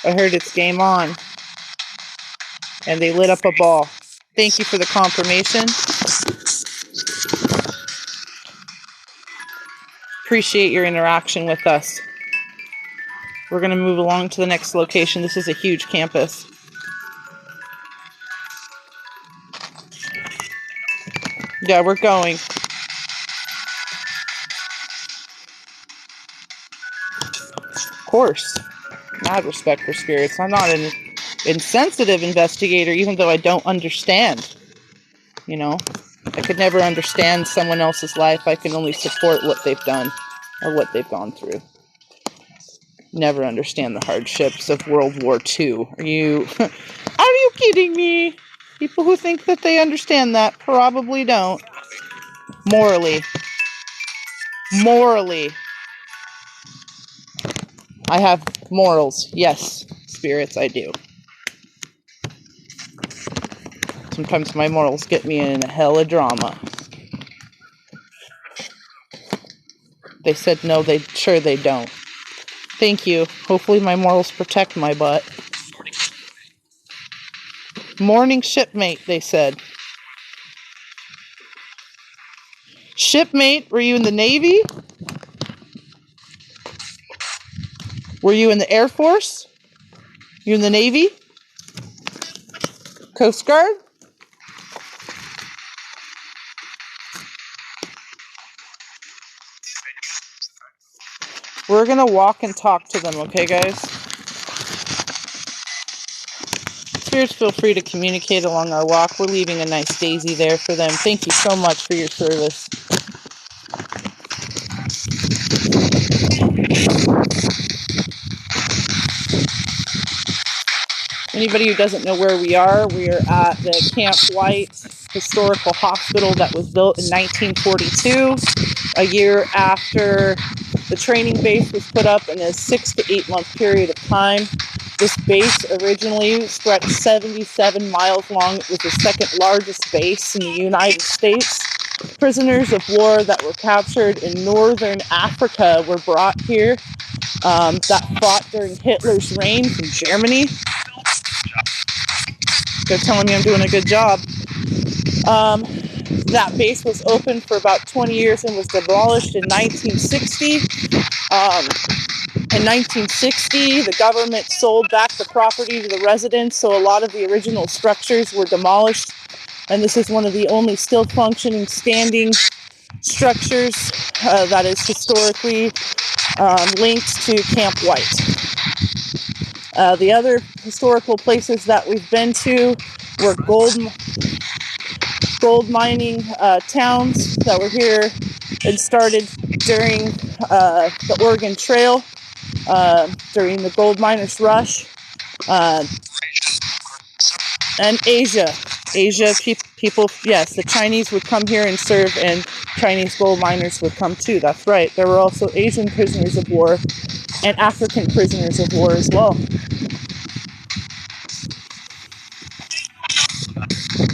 I heard it's game on. And they lit up a ball. Thank you for the confirmation. Appreciate your interaction with us. We're going to move along to the next location. This is a huge campus. Yeah, we're going. Of course. Mad respect for spirits. I'm not an insensitive investigator, even though I don't understand. You know, I could never understand someone else's life. I can only support what they've done or what they've gone through. Never understand the hardships of World War II. Are you kidding me? People who think that they understand that probably don't. Morally. I have morals. Yes, spirits, I do. Sometimes my morals get me in a hell of drama. They said no, sure they don't. Thank you. Hopefully my morals protect my butt. Morning shipmate, they said. Shipmate, were you in the Navy? Were you in the Air Force? You in the Navy? Coast Guard? we're going to walk and talk to them, okay, guys? Spirits, feel free to communicate along our walk. We're leaving a nice daisy there for them. Thank you so much for your service. Anybody who doesn't know where we are at the Camp White Historical Hospital that was built in 1942, a year after the training base was put up in a 6 to 8 month period of time. This base originally stretched 77 miles long. It was the second largest base in the United States. Prisoners of war that were captured in northern Africa were brought here that fought during Hitler's reign from Germany. They're telling me I'm doing a good job. That base was open for about 20 years and was demolished in 1960. In 1960, the government sold back the property to the residents, so a lot of the original structures were demolished. And this is one of the only still functioning, standing structures that is historically linked to Camp White. The other historical places that we've been to were gold mining towns that were here and started during the Oregon Trail, during the gold miners' rush, and Asia. People, yes, the Chinese would come here and serve, and Chinese gold miners would come too. That's right. There were also Asian prisoners of war and African prisoners of war as well.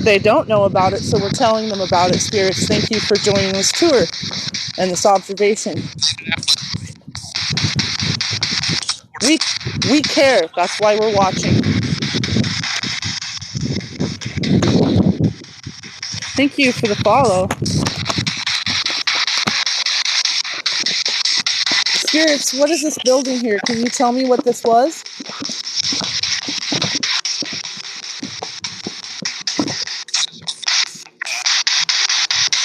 They don't know about it, so we're telling them about it, spirits. Thank you for joining this tour and this observation. We care. That's why we're watching. Thank you for the follow. Spirits, what is this building here? Can you tell me what this was?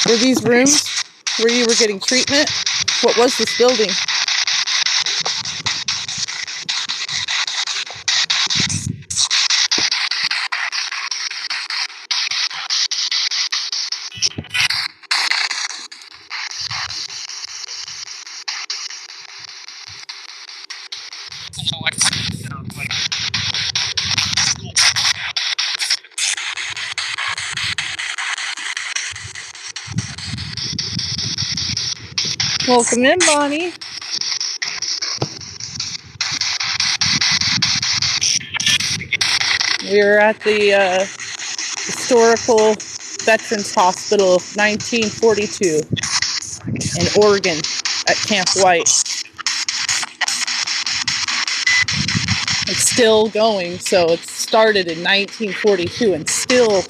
Were these rooms where you were getting treatment? What was this building? Welcome in, Bonnie. We are at the Historical Veterans Hospital of 1942 in Oregon at Camp White. It's still going, so it started in 1942 and still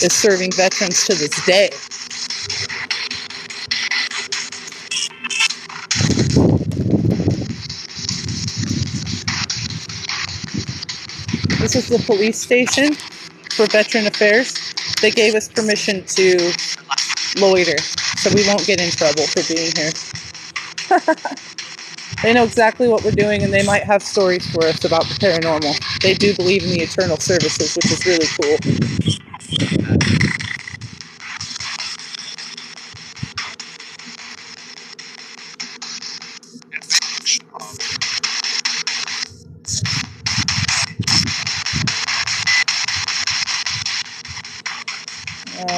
is serving veterans to this day. This is the police station for Veteran Affairs. They gave us permission to loiter, so we won't get in trouble for being here. They know exactly what we're doing, and they might have stories for us about the paranormal. They do believe in the eternal services, which is really cool.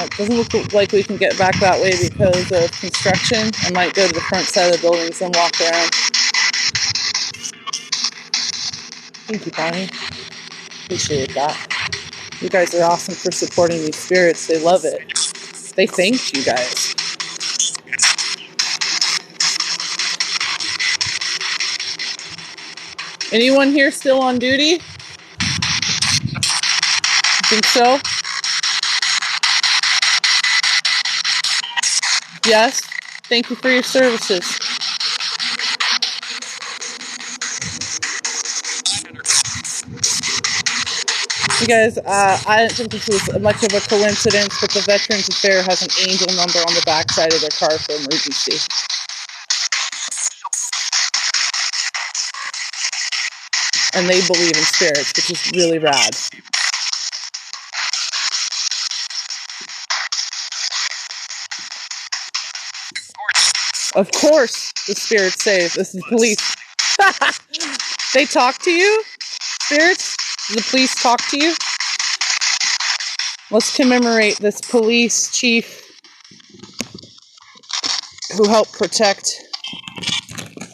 It doesn't look like we can get back that way because of construction. I might go to the front side of the buildings and walk around. Thank you, Bonnie. Appreciate that. You guys are awesome for supporting these spirits. They love it. They thanked you guys. Anyone here still on duty? Think so? Yes. Thank you for your services. You guys, I didn't think this was much of a coincidence, but the Veterans Affairs has an angel number on the back side of their car for emergency. and they believe in spirits, which is really rad. Of course, the spirits say this is police. They talk to you? Spirits? Do the police talk to you? Let's commemorate this police chief who helped protect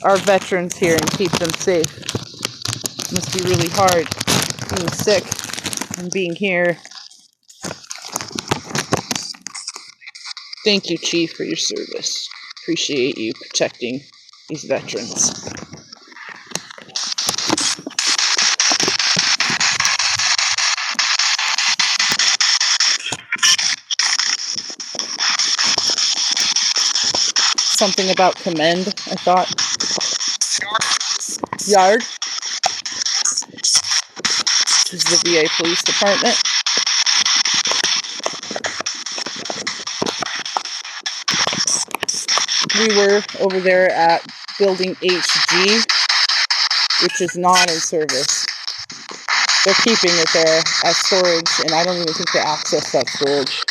our veterans here and keep them safe. It must be really hard being sick and being here. Thank you, Chief, for your service. Appreciate you protecting these veterans. Something about commend, I thought. Yard. This is the VA Police Department. We were over there at Building HG, which is not in service. They're keeping it there as storage, and I don't even think they access that storage.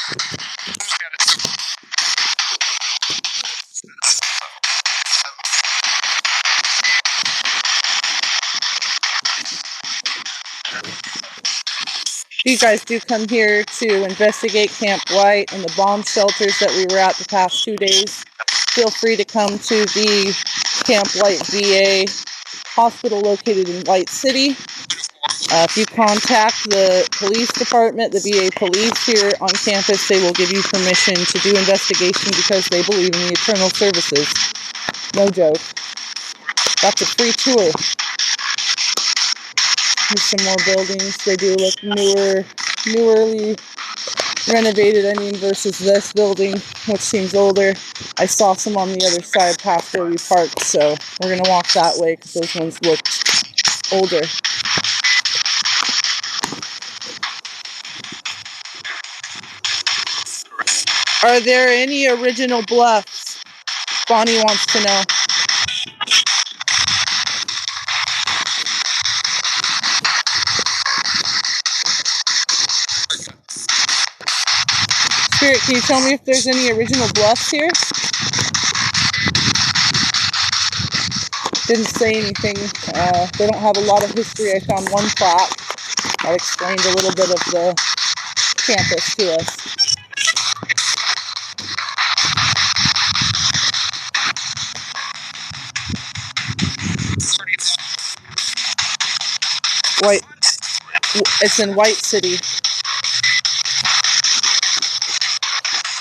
You guys do come here to investigate Camp White and the bomb shelters that we were at the past 2 days, feel free to come to the Camp White VA hospital located in White City. If you contact the police department, the VA police here on campus, they will give you permission to do investigation because they believe in the eternal services. No joke. That's a free tour. Here's some more buildings. They do look newerly renovated, versus this building, which seems older. I saw some on the other side past where we parked, so we're going to walk that way because those ones look older. Are there any original bluffs? Bonnie wants to know. Spirit, can you tell me if there's any original bluffs here? Didn't say anything. They don't have a lot of history. I found one plaque that explained a little bit of the campus to us. White. It's in White City.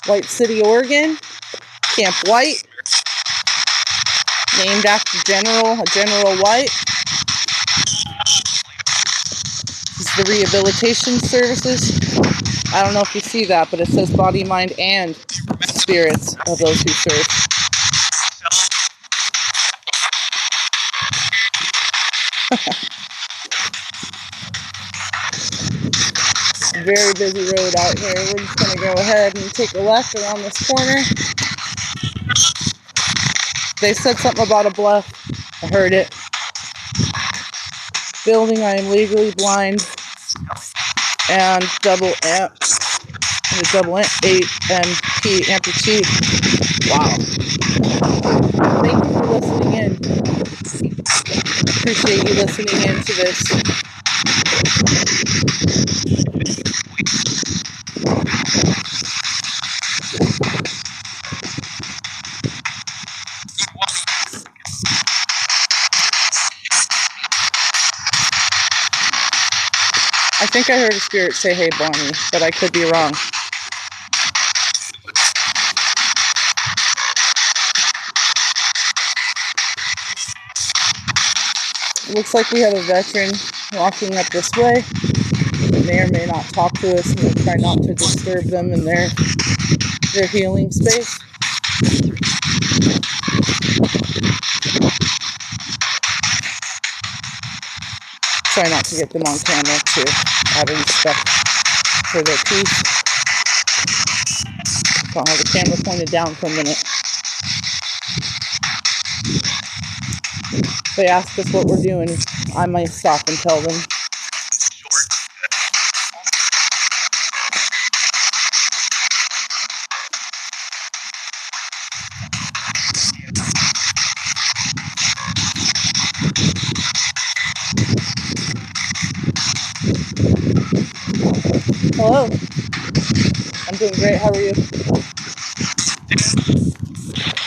White City, Oregon. Camp White. Named after General White. This is the rehabilitation services. I don't know if you see that, but it says body, mind, and spirits of those who serve. Very busy road out here. We're just going to go ahead and take a left around this corner. They said something about a bluff. I heard it. Building, I am legally blind. And double amp. And a double amp, AMP amputee. Wow. Thank you for listening in. Appreciate you listening in to this. I think I heard a spirit say, "Hey, Bonnie," but I could be wrong. It looks like we have a veteran walking up this way. They may or may not talk to us, and we'll try not to disturb them in their healing space. Try not to get them on camera too, out of respect for their peace. So I'll have the camera pointed down for a minute. they ask us what we're doing, I might stop and tell them. Hello. I'm doing great. How are you?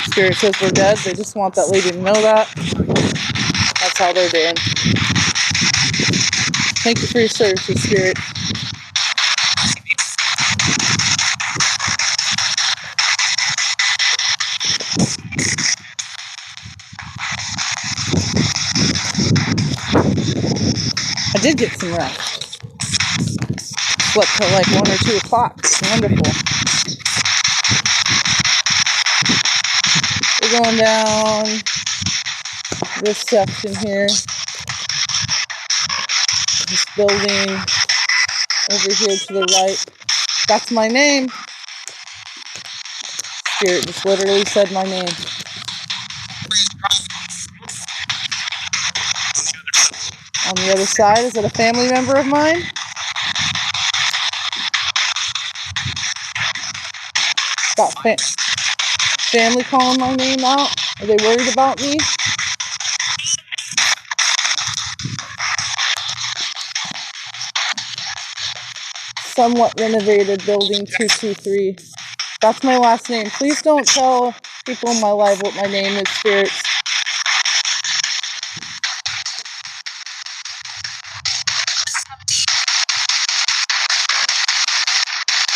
Spirit says we're dead. They just want that lady to know that. That's how they're doing. Thank you for your services, Spirit. I did get some rest. Slept till like 1 or 2 o'clock. Wonderful. We're going down this section here. This building over here to the right. That's my name. Spirit just literally said my name. On the other side, is it a family member of mine? Got family calling my name out? Are they worried about me? Somewhat renovated building 223. That's my last name. Please don't tell people in my life what my name is, spirits.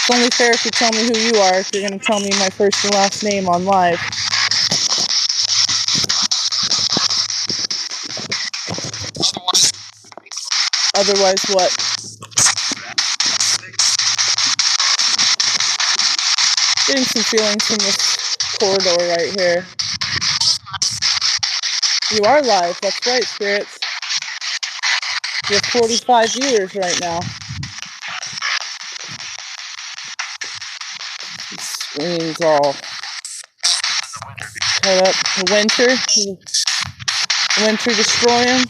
It's only fair if you tell me who you are, if you're going to tell me my first and last name on live. Otherwise what? Getting some feelings from this corridor right here. You are live, that's right, spirits. You have 45 viewers right now. The screen's all cut up. The winter destroying.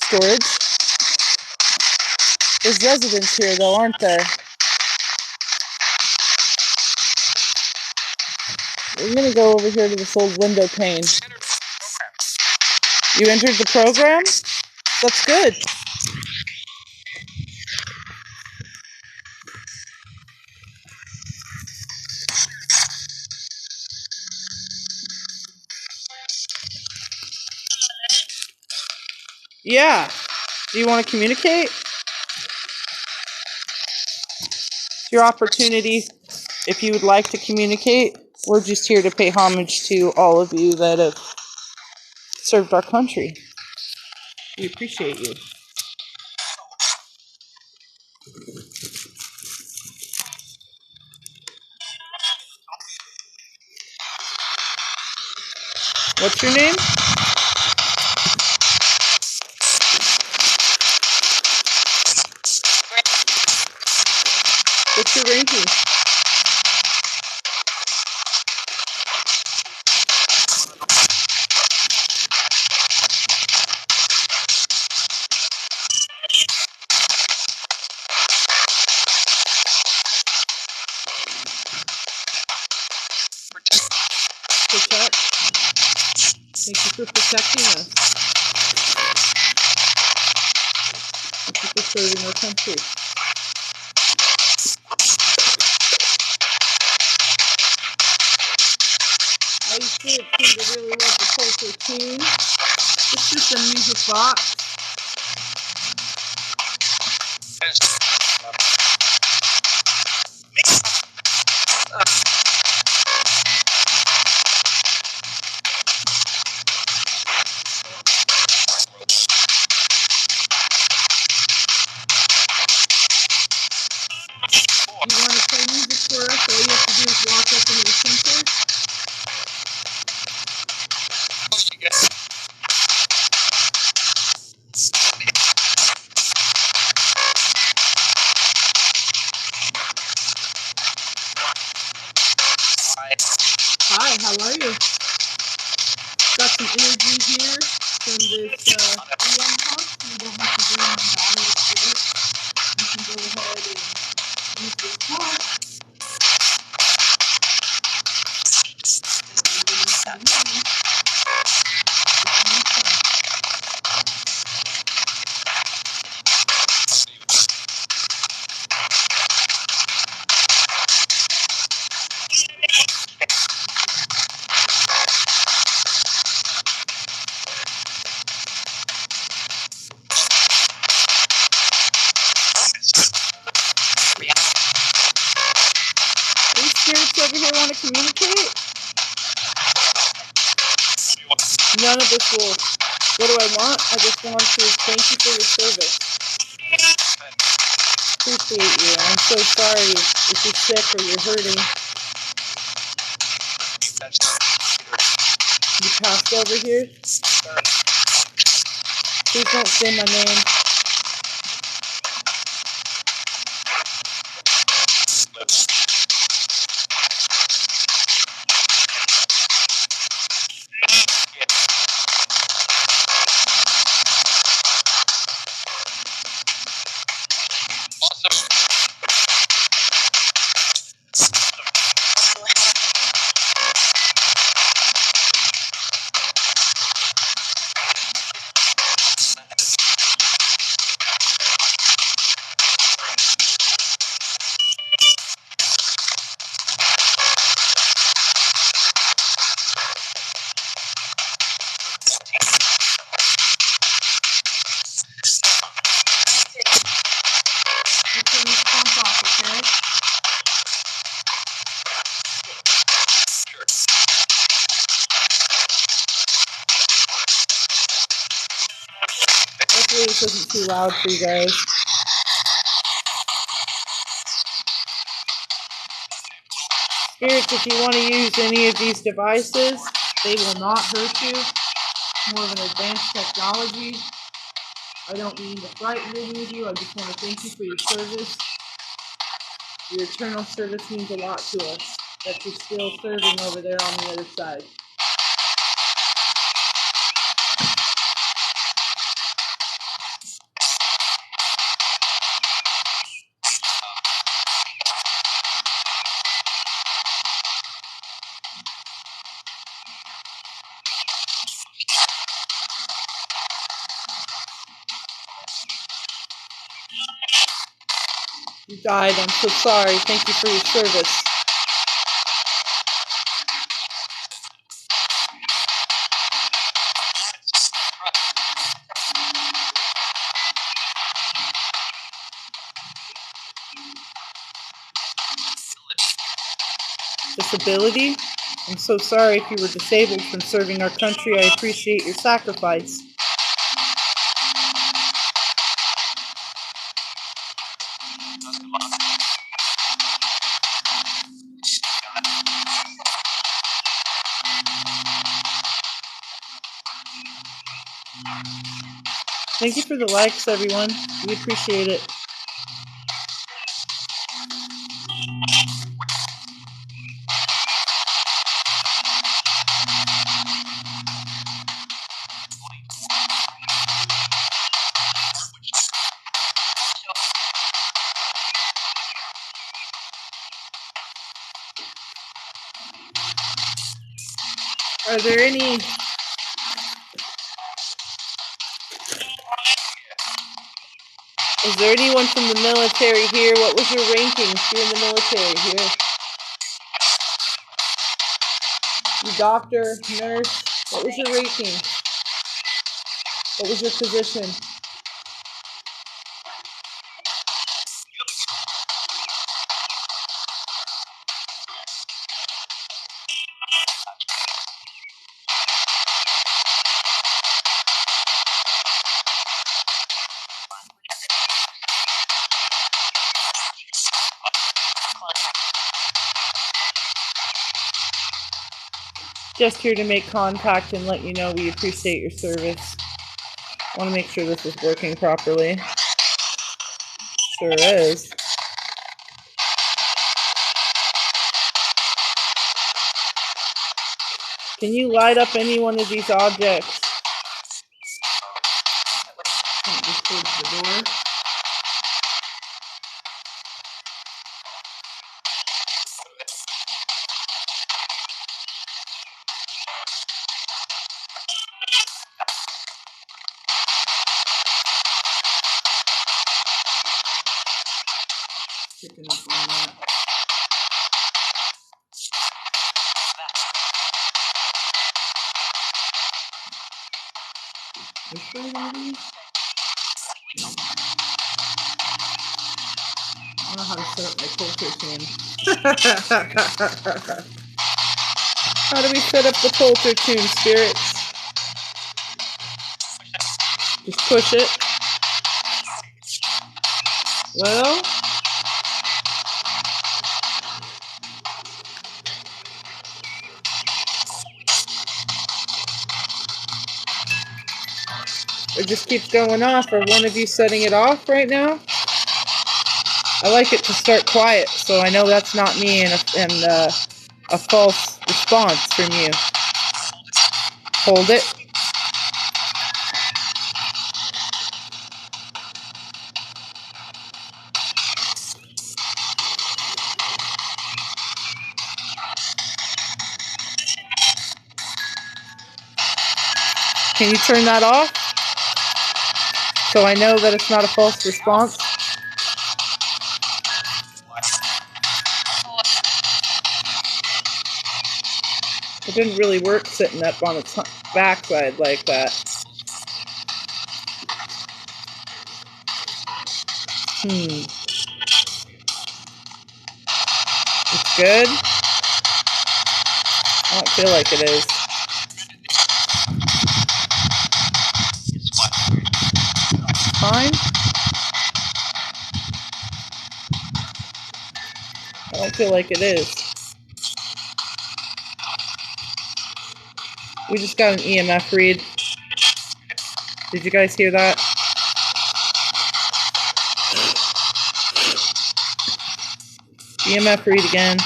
Storage. There's residents here though, aren't there? We're gonna go over here to this old window pane. You entered the program? That's good. Yeah. Do you want to communicate? It's your opportunity. If you would like to communicate, we're just here to pay homage to all of you that have served our country. We appreciate you. What's your name? What's your ranking? Protect. Thank you for protecting us. Thank you for serving our country. I used to really love the Pulsar tune. It's just a music box. You want to play music for us? All you have to do is walk up into the center. from this EM pump. You don't have to bring the battery to spirit. You can go ahead and use this pump. These spirits over here want to communicate? None of this will. What do I want? I just want to thank you for your service. Appreciate you. I'm so sorry if you're sick or you're hurting. You passed over here? Please don't say my name. Hopefully this isn't too loud for you guys. Spirits, if you want to use any of these devices, they will not hurt you. It's more of an advanced technology. I don't mean to frighten any of you. I just want to thank you for your service. Your eternal service means a lot to us, that you're still serving over there on the other side. You died. I'm so sorry. Thank you for your service. Disability? I'm so sorry if you were disabled from serving our country. I appreciate your sacrifice. Thank you for the likes, everyone. We appreciate it. Are there any... Is there anyone from the military here? What was your ranking if you're in the military here? You doctor, nurse, what was your ranking? What was your position? Just here to make contact and let you know we appreciate your service. I want to make sure this is working properly. Sure is. Can you light up any one of these objects? towards the door. Picking up on that. This way, maybe? I don't know how to set up my poulter tin. How do we set up the poulter tune, spirits? Just push it. Well, it just keeps going off. Are one of you setting it off right now? I like it to start quiet, so I know that's not me and a false response from you. Hold it. Can you turn that off? So I know that it's not a false response. It didn't really work sitting up on its backside like that. It's good? I don't feel like it is. Fine? I don't feel like it is. We just got an EMF read. Did you guys hear that? EMF read again.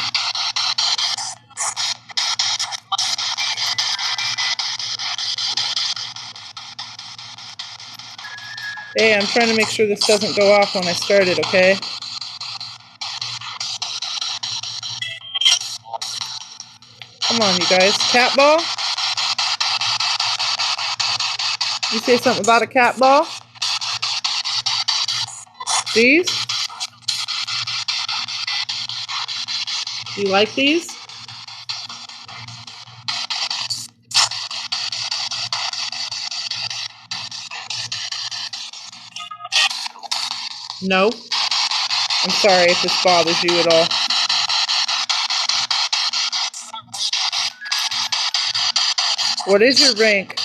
Hey, I'm trying to make sure this doesn't go off when I start it, okay? Come on, you guys. Cat ball? You say something about a cat ball? These? You like these? No? I'm sorry if this bothers you at all. What is your rank?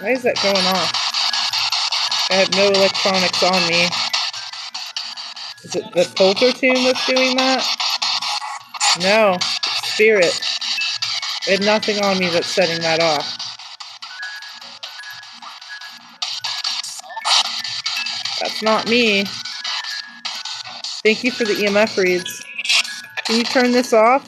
Why is that going off? I have no electronics on me. Is it the poulter tune that's doing that? No. Spirit. I have nothing on me that's setting that off. That's not me. Thank you for the EMF reads. Can you turn this off?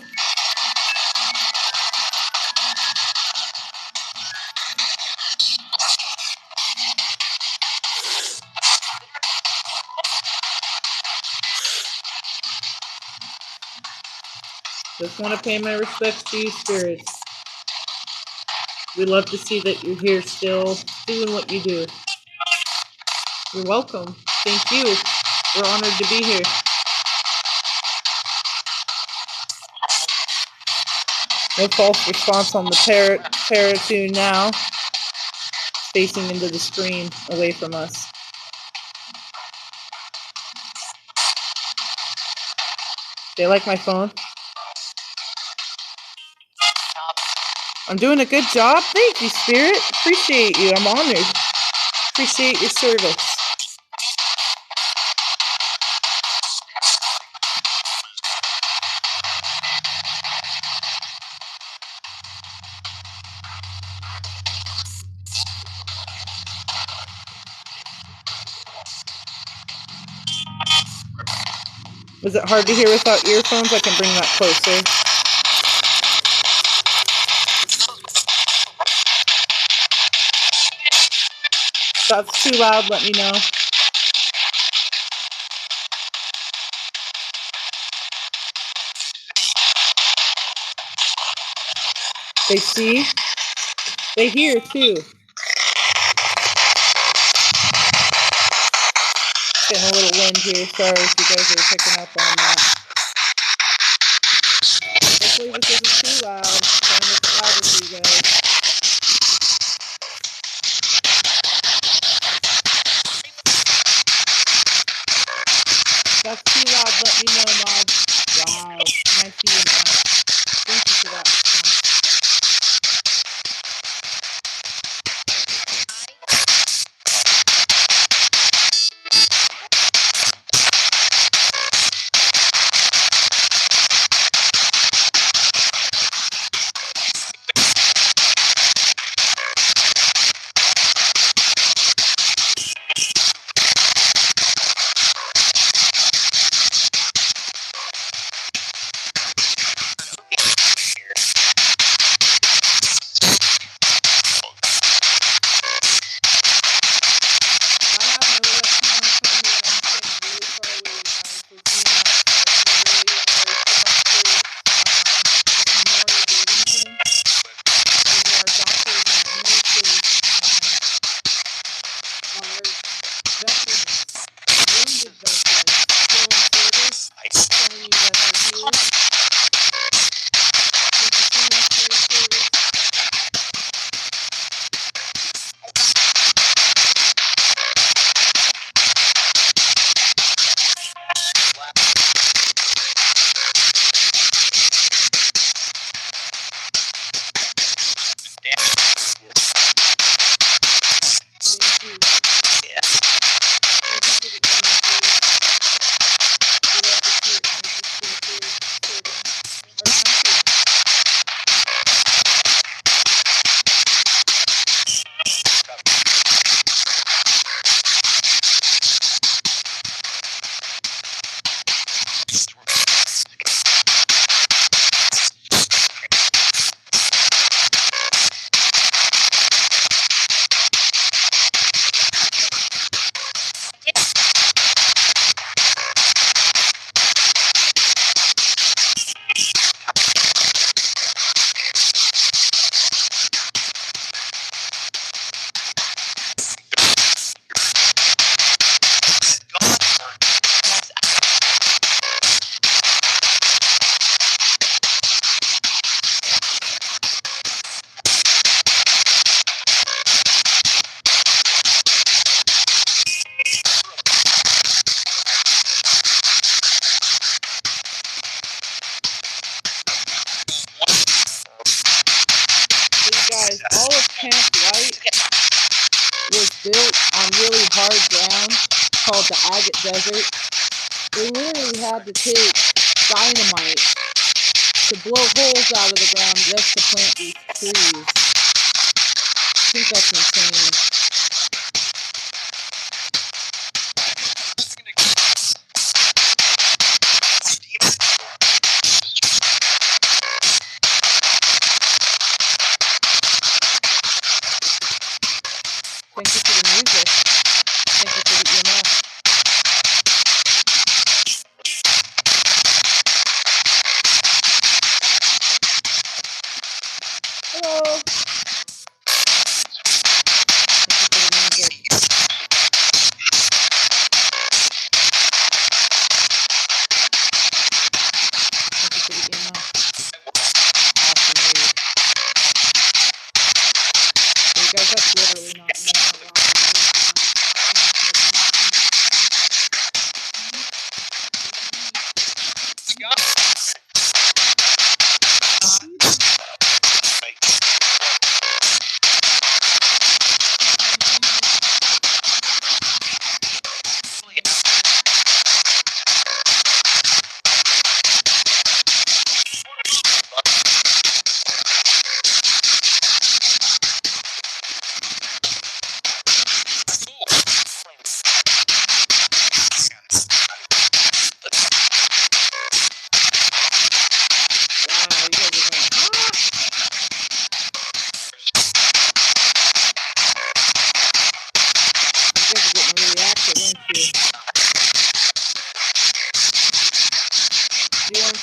Just want to pay my respects to you, spirits. We love to see that you're here still, doing what you do. You're welcome. Thank you. We're honored to be here. No false response on the Paratune now. Facing into the screen, away from us. They like my phone? I'm doing a good job? Thank you, Spirit. Appreciate you. I'm honored. Appreciate your service. Was it hard to hear without earphones? I can bring that closer. If that's too loud, let me know. They see? They hear too. Getting a little wind here. Sorry if you guys are picking up on that. Hopefully this isn't too loud. Trying to make it louder for you guys. If that's too loud, let me know, Mom. Wow. Nice hearing that. Thank you for that. Guys, all of Camp White was built on really hard ground called the Agate Desert. They literally had to take dynamite to blow holes out of the ground just to plant these trees. I think that's insane. Thank you for the music. Thank you for the EMF. Hello. Guys, that's literally not me.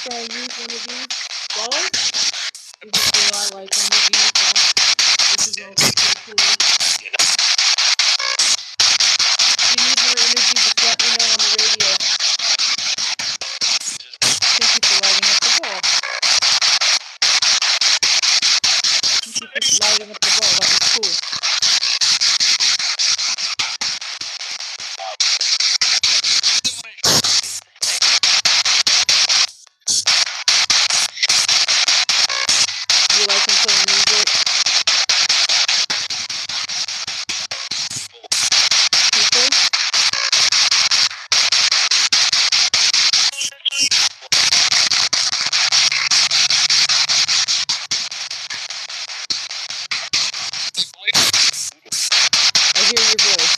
after I use one of these balls, you just say, I like them, they're beautiful. This is also pretty cool. If you need more energy, just let me know on the radio. Thank you for lighting up the ball. Thank you for lighting up the ball, that was cool. You like him playing music? People? I hear your voice.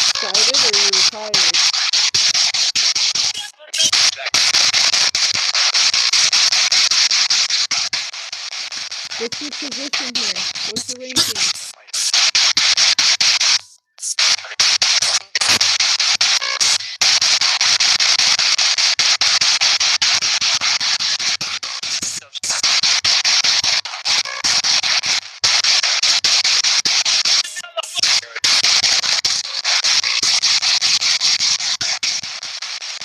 Excited or are you retired? What's your position here? What's your ranking?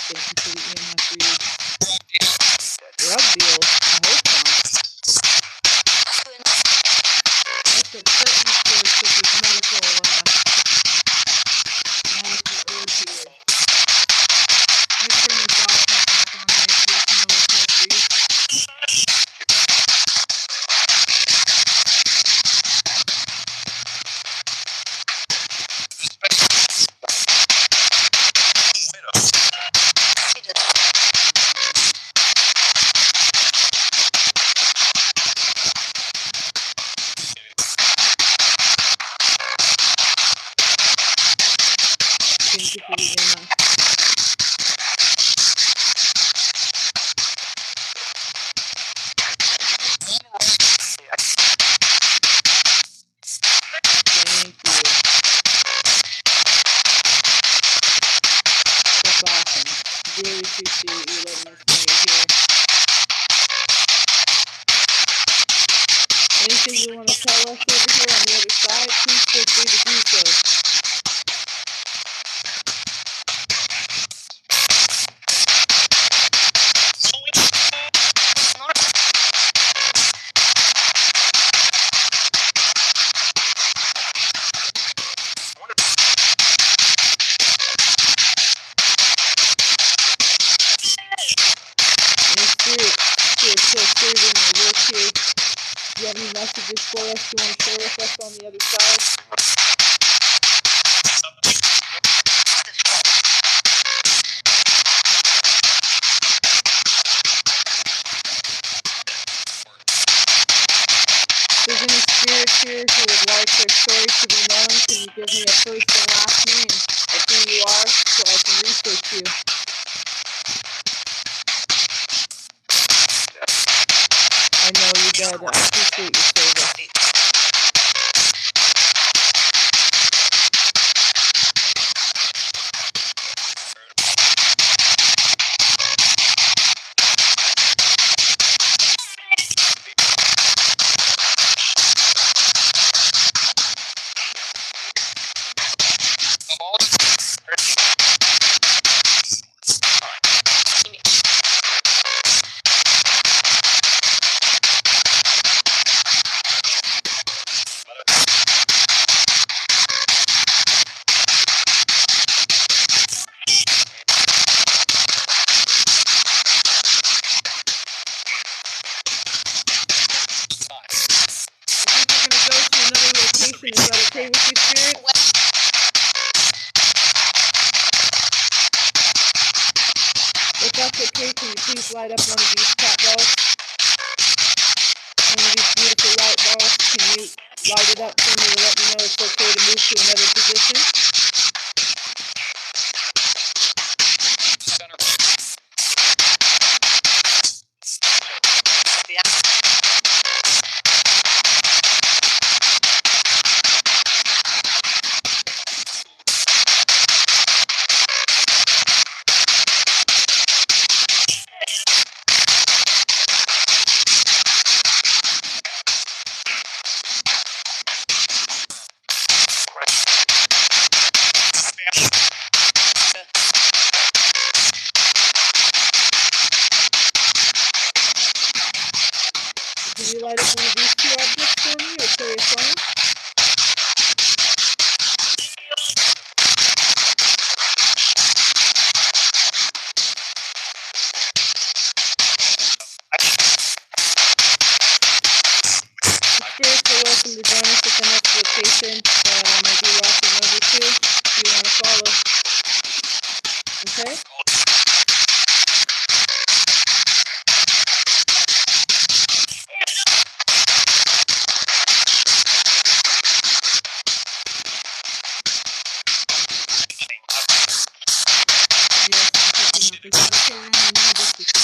Thank you for the EMF read. Drug deal? I hope not. That's a certain spirit such as medical aid here. Make sure you drop me back on there so you can know what's up, please. Thank you for the EMF. Thank you. That's awesome. Really appreciate you letting us know you're here. Anything you want to tell us over here on the other side, please feel free to do so. Any spirit who is still serving their work here, do you have any messages for us you want to share with us on the other side? If there's any spirits here who would like their story to be known, can you give me a first and last name of who you are so I can research you? I know you're dead. I appreciate your service. Is that okay with you, Spirit? If that's okay, can you please light up one of these cat balls? One of these beautiful light balls. Can you light it up for me to let me know it's okay to move to another position? light up one of these two objects for me or play a song? Spirits are welcome to join us at the next location that I might be walking over to if you want to follow. Okay? Yes, I'm picking up. Is that okay around the new district?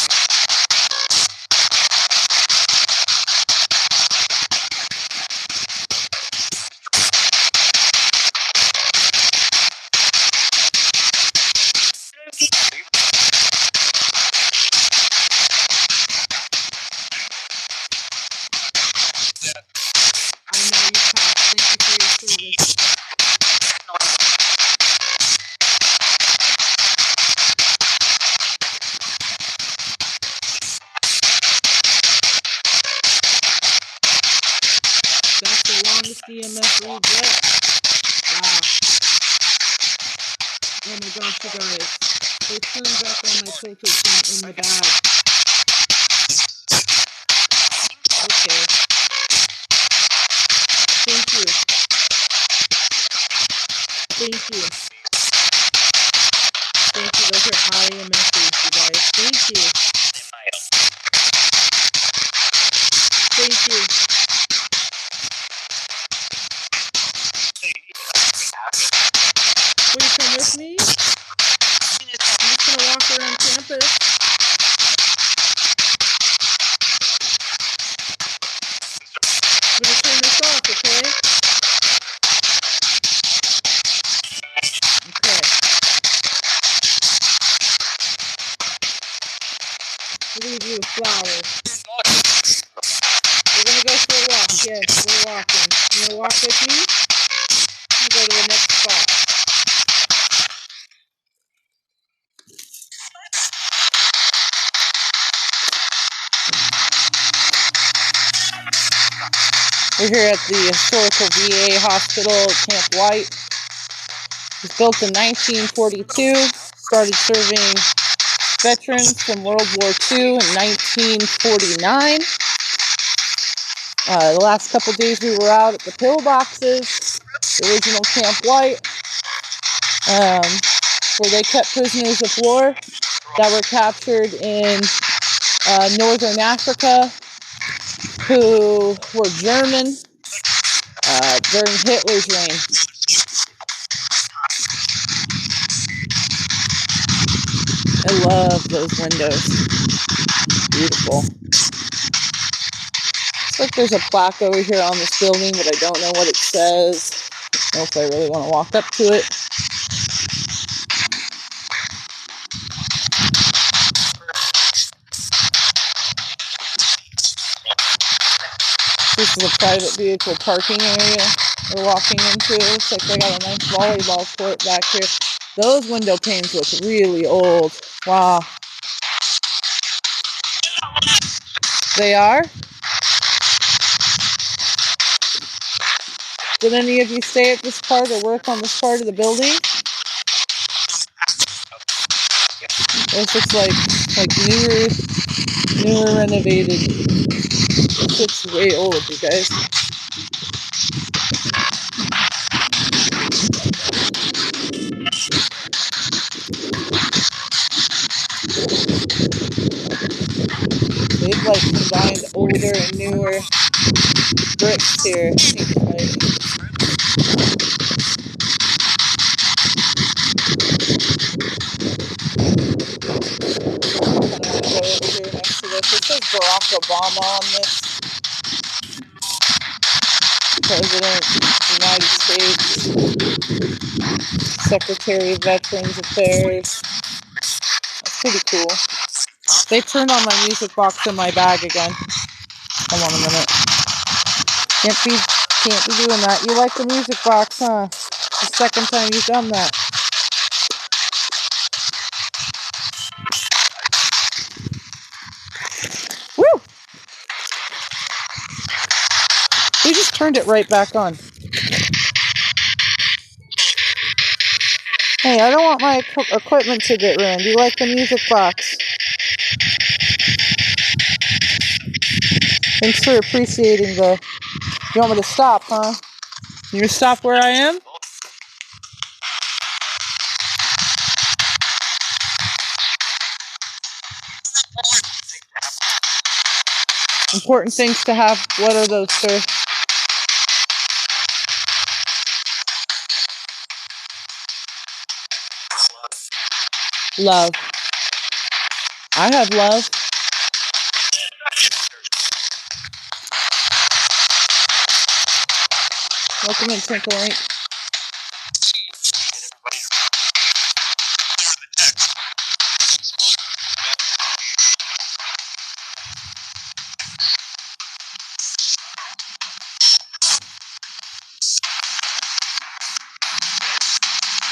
I know you, Pat. Thank you for your service. That's the longest EMF read yet. Wow. Oh my gosh, you guys. They turned back on my PlayStation in the bag. Okay. Thank you. Thank you. Thank you. Those are high EMF, you guys. Thank you. Thank you. Will you come with me? I'm just gonna walk around campus. I'm gonna turn this off, okay? Okay. I'll leave you a flower. We're gonna go for a walk. Yes, we're walking. You wanna walk with me? I'm gonna go to the next spot. We're here at the historical VA hospital at Camp White. It was built in 1942. Started serving veterans from World War II in 1949. The last couple days we were out at the pillboxes, the original Camp White, where they kept prisoners of war that were captured in northern Africa, who were German during Hitler's reign. I love those windows. Beautiful. Looks like there's a plaque over here on this building, but I don't know what it says. I don't know if I really want to walk up to it. This is a private vehicle parking area we're walking into. Looks like they got a nice volleyball court back here. Those window panes look really old. Wow. They are? Did any of you stay at this part or work on this part of the building? This looks like newer renovated. This looks way old, you guys. They've like combined older and newer bricks here. Seems like. I'm gonna go over here next to this. It says Barack Obama on this. President of the United States. Secretary of Veterans Affairs. That's pretty cool. They turned on my music box in my bag again. Hold on a minute. Can't be doing that. You like the music box, huh? It's the second time you've done that. Woo! We just turned it right back on. Hey, I don't want my equipment to get ruined. You like the music box? Thanks for appreciating the... You want me to stop, huh? You gonna stop where I am? Important things to have. What are those, sir? Love. I have love. Welcome in, Twinkle Link.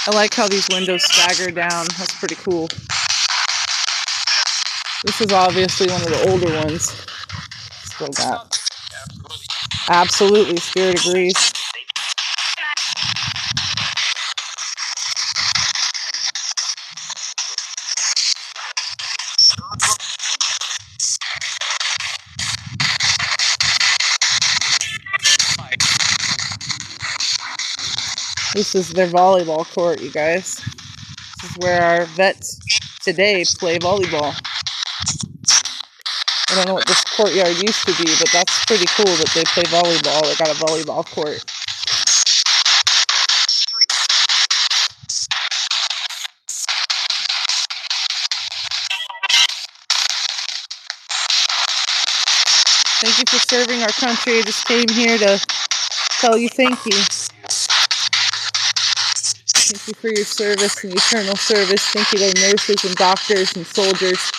I like how these windows stagger down. That's pretty cool. This is obviously one of the older ones. Still got. Absolutely, Spirit agrees. This is their volleyball court, you guys. This is where our vets today play volleyball. I don't know what this courtyard used to be, but that's pretty cool that they play volleyball. They got a volleyball court. Thank you for serving our country. I just came here to tell you thank you. Thank you for your service and eternal service. Thank you to nurses and doctors and soldiers.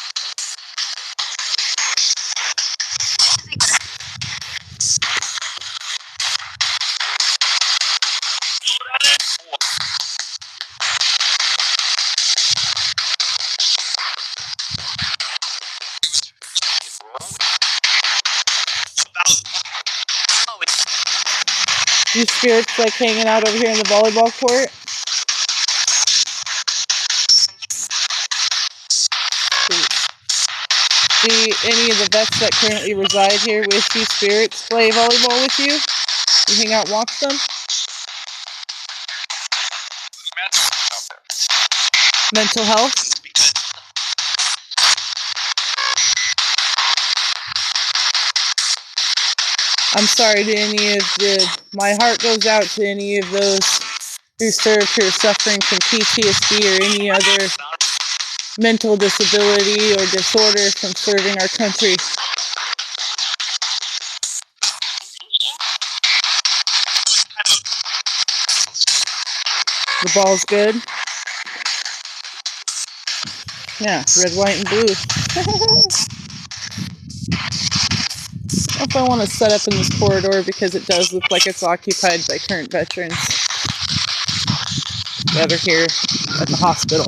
You spirits like hanging out over here in the volleyball court? Do any of the vets that currently reside here with you spirits play volleyball with you? You hang out and watch them? Mental health? I'm sorry to any of my heart goes out to any of those who serve who are suffering from PTSD or any other mental disability or disorder from serving our country. The ball's good? Yeah, red, white, and blue. I don't know if I want to set up in this corridor because it does look like it's occupied by current veterans that are here at the hospital.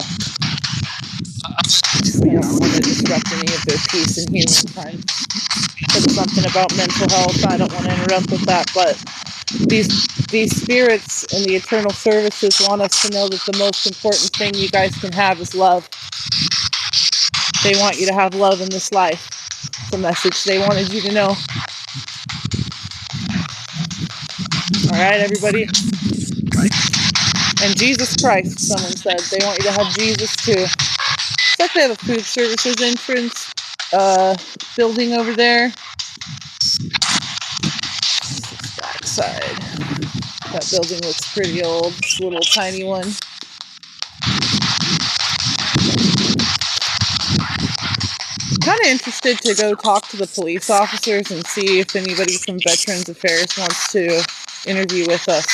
I don't want to disrupt any of their peace and healing time. Said something about mental health. I don't want to interrupt with that, but these spirits and the eternal services want us to know that the most important thing you guys can have is love. They want you to have love in this life. It's a message they wanted you to know. Alright, everybody. And Jesus Christ, someone said. They want you to have Jesus too. It's like they have a food services entrance building over there. Backside. That building looks pretty old. It's a little tiny one. Kind of interested to go talk to the police officers and see if anybody from Veterans Affairs wants to interview with us.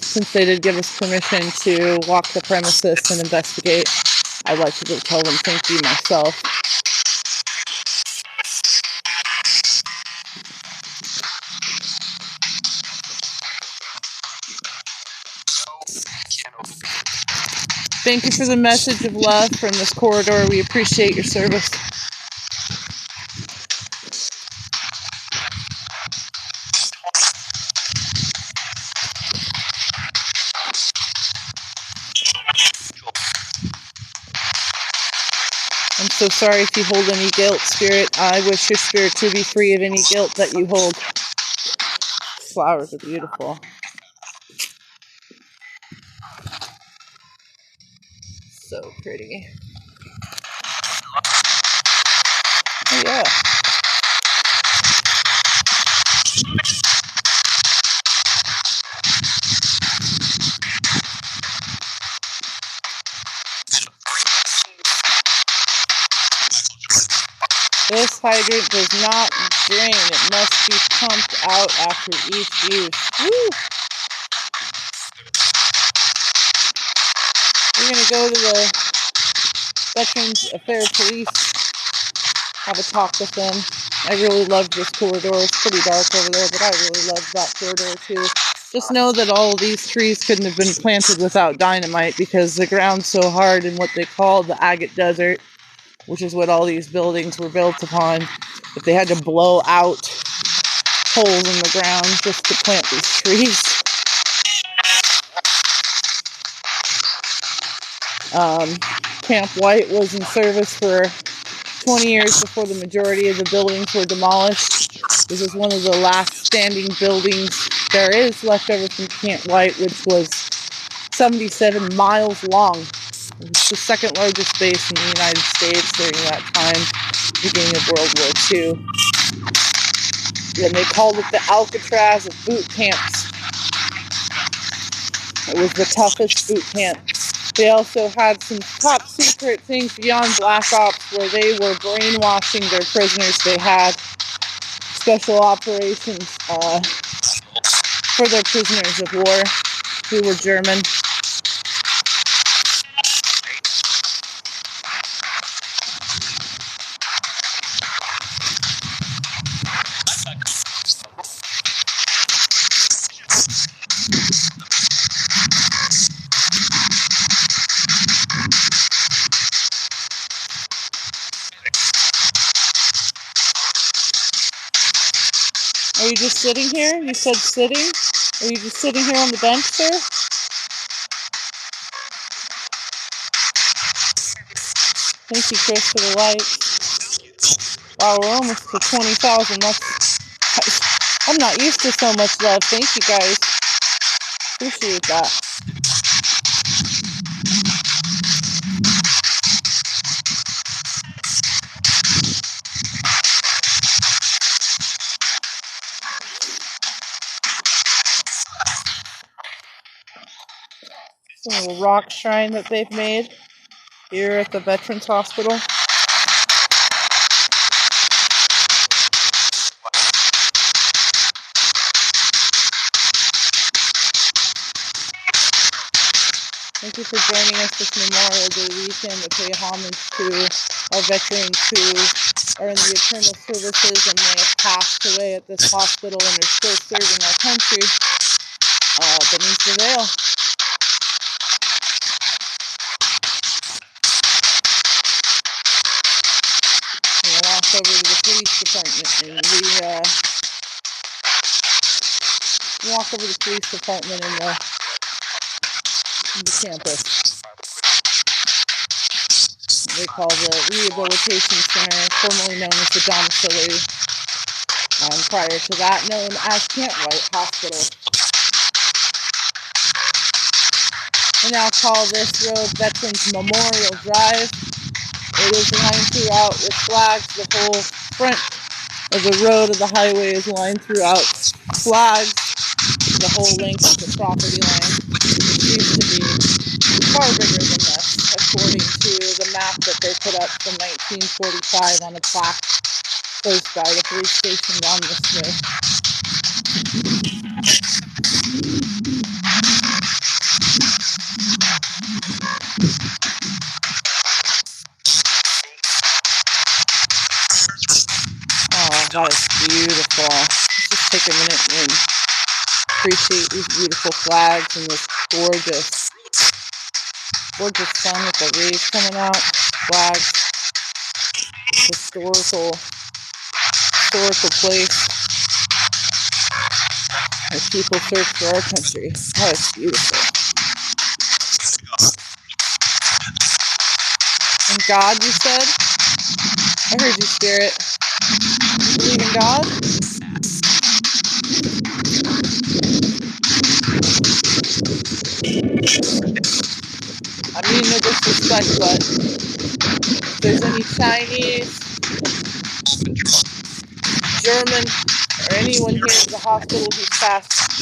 Since they did give us permission to walk the premises and investigate, I'd like to go tell them thank you myself. Thank you for the message of love from this corridor. We appreciate your service. I'm so sorry if you hold any guilt, Spirit. I wish your spirit to be free of any guilt that you hold. Flowers are beautiful. So pretty. Oh, yeah. This hydrant does not drain. It must be pumped out after each use. Woo! We're going to go to the Veterans Affairs Police, have a talk with them. I really love this corridor. It's pretty dark over there, but I really love that corridor too. Just know that all of these trees couldn't have been planted without dynamite because the ground's so hard in what they call the agate desert, which is what all these buildings were built upon. But they had to blow out holes in the ground just to plant these trees. Camp White was in service for 20 years before the majority of the buildings were demolished. This is one of the last standing buildings there is left over from Camp White, which was 77 miles long. It was the second largest base in the United States during that time, beginning of World War II. And they called it the Alcatraz of boot camps. It was the toughest boot camp. They also had some top secret things beyond Black Ops where they were brainwashing their prisoners. They had special operations for their prisoners of war who were German. Are you just sitting here? You said sitting? Are you just sitting here on the bench, sir? Thank you, Chris, for the lights. Wow, we're almost to 20,000. I'm not used to so much love. Thank you, guys. Appreciate that. It's a little rock shrine that they've made here at the Veterans Hospital. Thank you for joining us this Memorial Day weekend to pay homage to our veterans who are in the eternal services and may have passed away at this hospital and are still serving our country beneath the veil. We walk over to the police department and we walk over to the police department in the campus. They call the Rehabilitation Center, formerly known as the Domiciliary, and prior to that known as Camp White Hospital. We now call this road Veterans Memorial Drive. It is lined throughout with flags. The whole front of the road of the highway is lined throughout flags. The whole length of the property line. It seems to be far bigger than this, according to the map that they put up from 1945 on a plaque close by the police station down this way. Oh, that is beautiful. Just take a minute and appreciate these beautiful flags and this gorgeous sun with the rays coming out. Flags. Historical place as people search for our country. That is beautiful. And God, you said? I heard you, Spirit. You believe in God? I mean, no disrespect, but if there's any Chinese, German, or anyone here in the hospital who's passed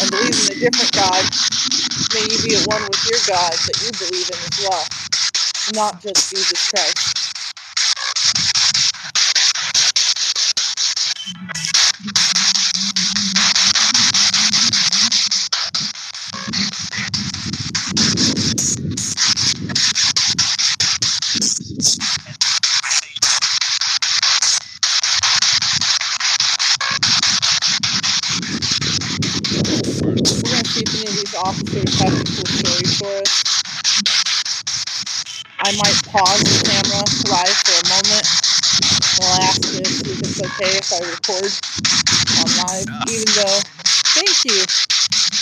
and believes in a different God, may you be at one with your God that you believe in as well, not just Jesus Christ. We're going to see if any of these officers have any cool stories for us. I might pause the camera live for a moment while I ask you to see if it's okay if I record on live,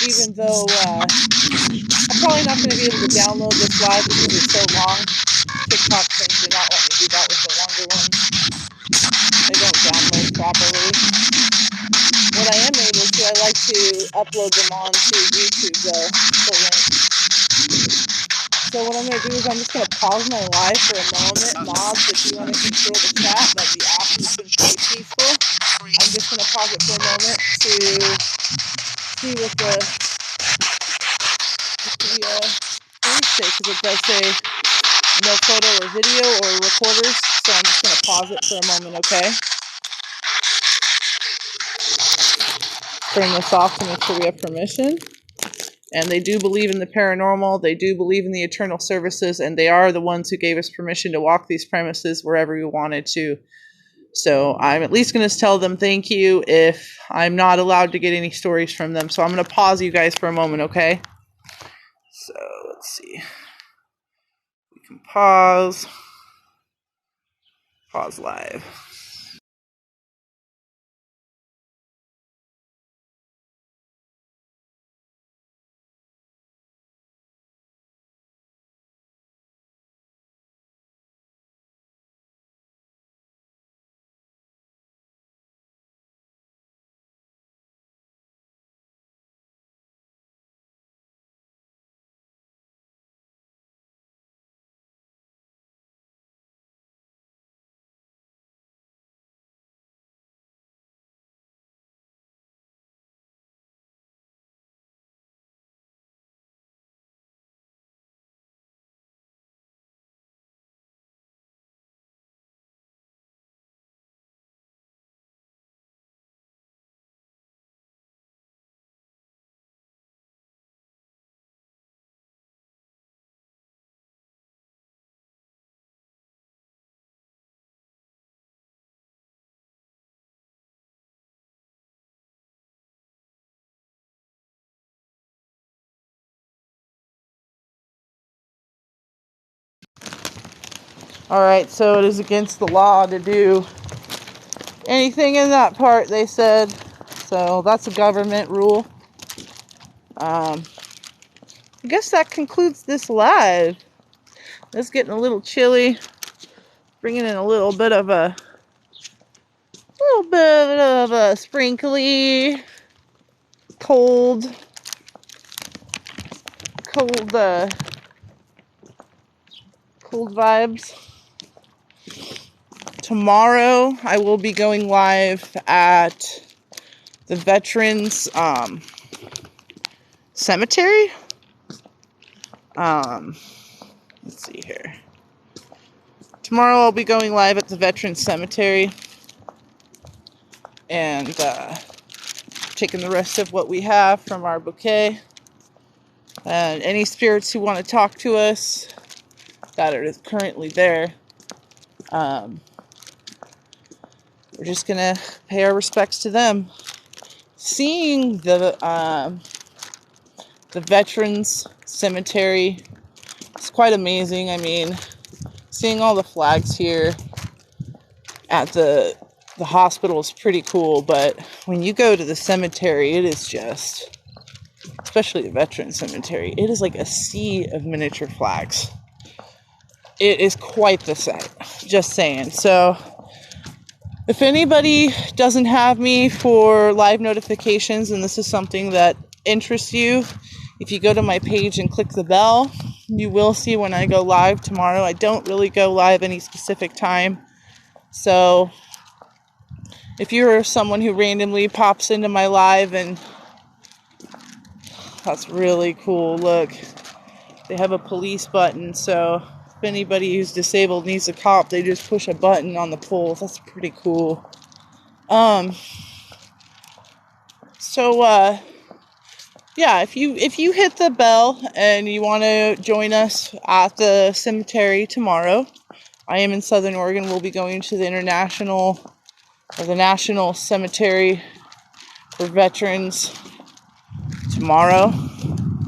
even though I'm probably not going to be able to download this live because it's so long. TikTok things do not let me do that with the longer ones. They don't download properly. What I am able to, I like to upload them onto YouTube though, full length. So what I'm going to do is I'm just going to pause my live for a moment. Mobs, if you want to control the chat, that'd be awesome. It's been pretty peaceful. I'm just going to pause it for a moment to see what the things say, because it does say no photo or video or recorders. So I'm just going to pause it for a moment, okay? Turn this off to make sure we have permission. And they do believe in the paranormal, they do believe in the eternal services, and they are the ones who gave us permission to walk these premises wherever we wanted to. So I'm at least going to tell them thank you if I'm not allowed to get any stories from them. So I'm going to pause you guys for a moment, okay? So let's see. We can pause. Pause live. Alright, so it is against the law to do anything in that part, they said. So that's a government rule. I guess that concludes this live. It's getting a little chilly. Bringing in a little bit of a sprinkly, cold vibes. Tomorrow I will be going live at the Veterans Cemetery. Let's see here. Tomorrow I'll be going live at the Veterans Cemetery and taking the rest of what we have from our bouquet. And any spirits who want to talk to us that are currently there, we're just gonna pay our respects to them. Seeing the Veterans Cemetery is quite amazing. I mean, seeing all the flags here at the hospital is pretty cool, but when you go to the cemetery, it is just, especially the Veterans Cemetery, it is like a sea of miniature flags. it is quite the sight. Just saying. So if anybody doesn't have me for live notifications and this is something that interests you, if you go to my page and click the bell, you will see when I go live tomorrow. I don't really go live any specific time. So if you're someone who randomly pops into my live, and that's really cool. Look, they have a police button. So if anybody who's disabled needs a cop, they just push a button on the poles. That's pretty cool. Yeah, if you hit the bell and you want to join us at the cemetery tomorrow, I am in Southern Oregon. We'll be going to the National Cemetery for Veterans tomorrow,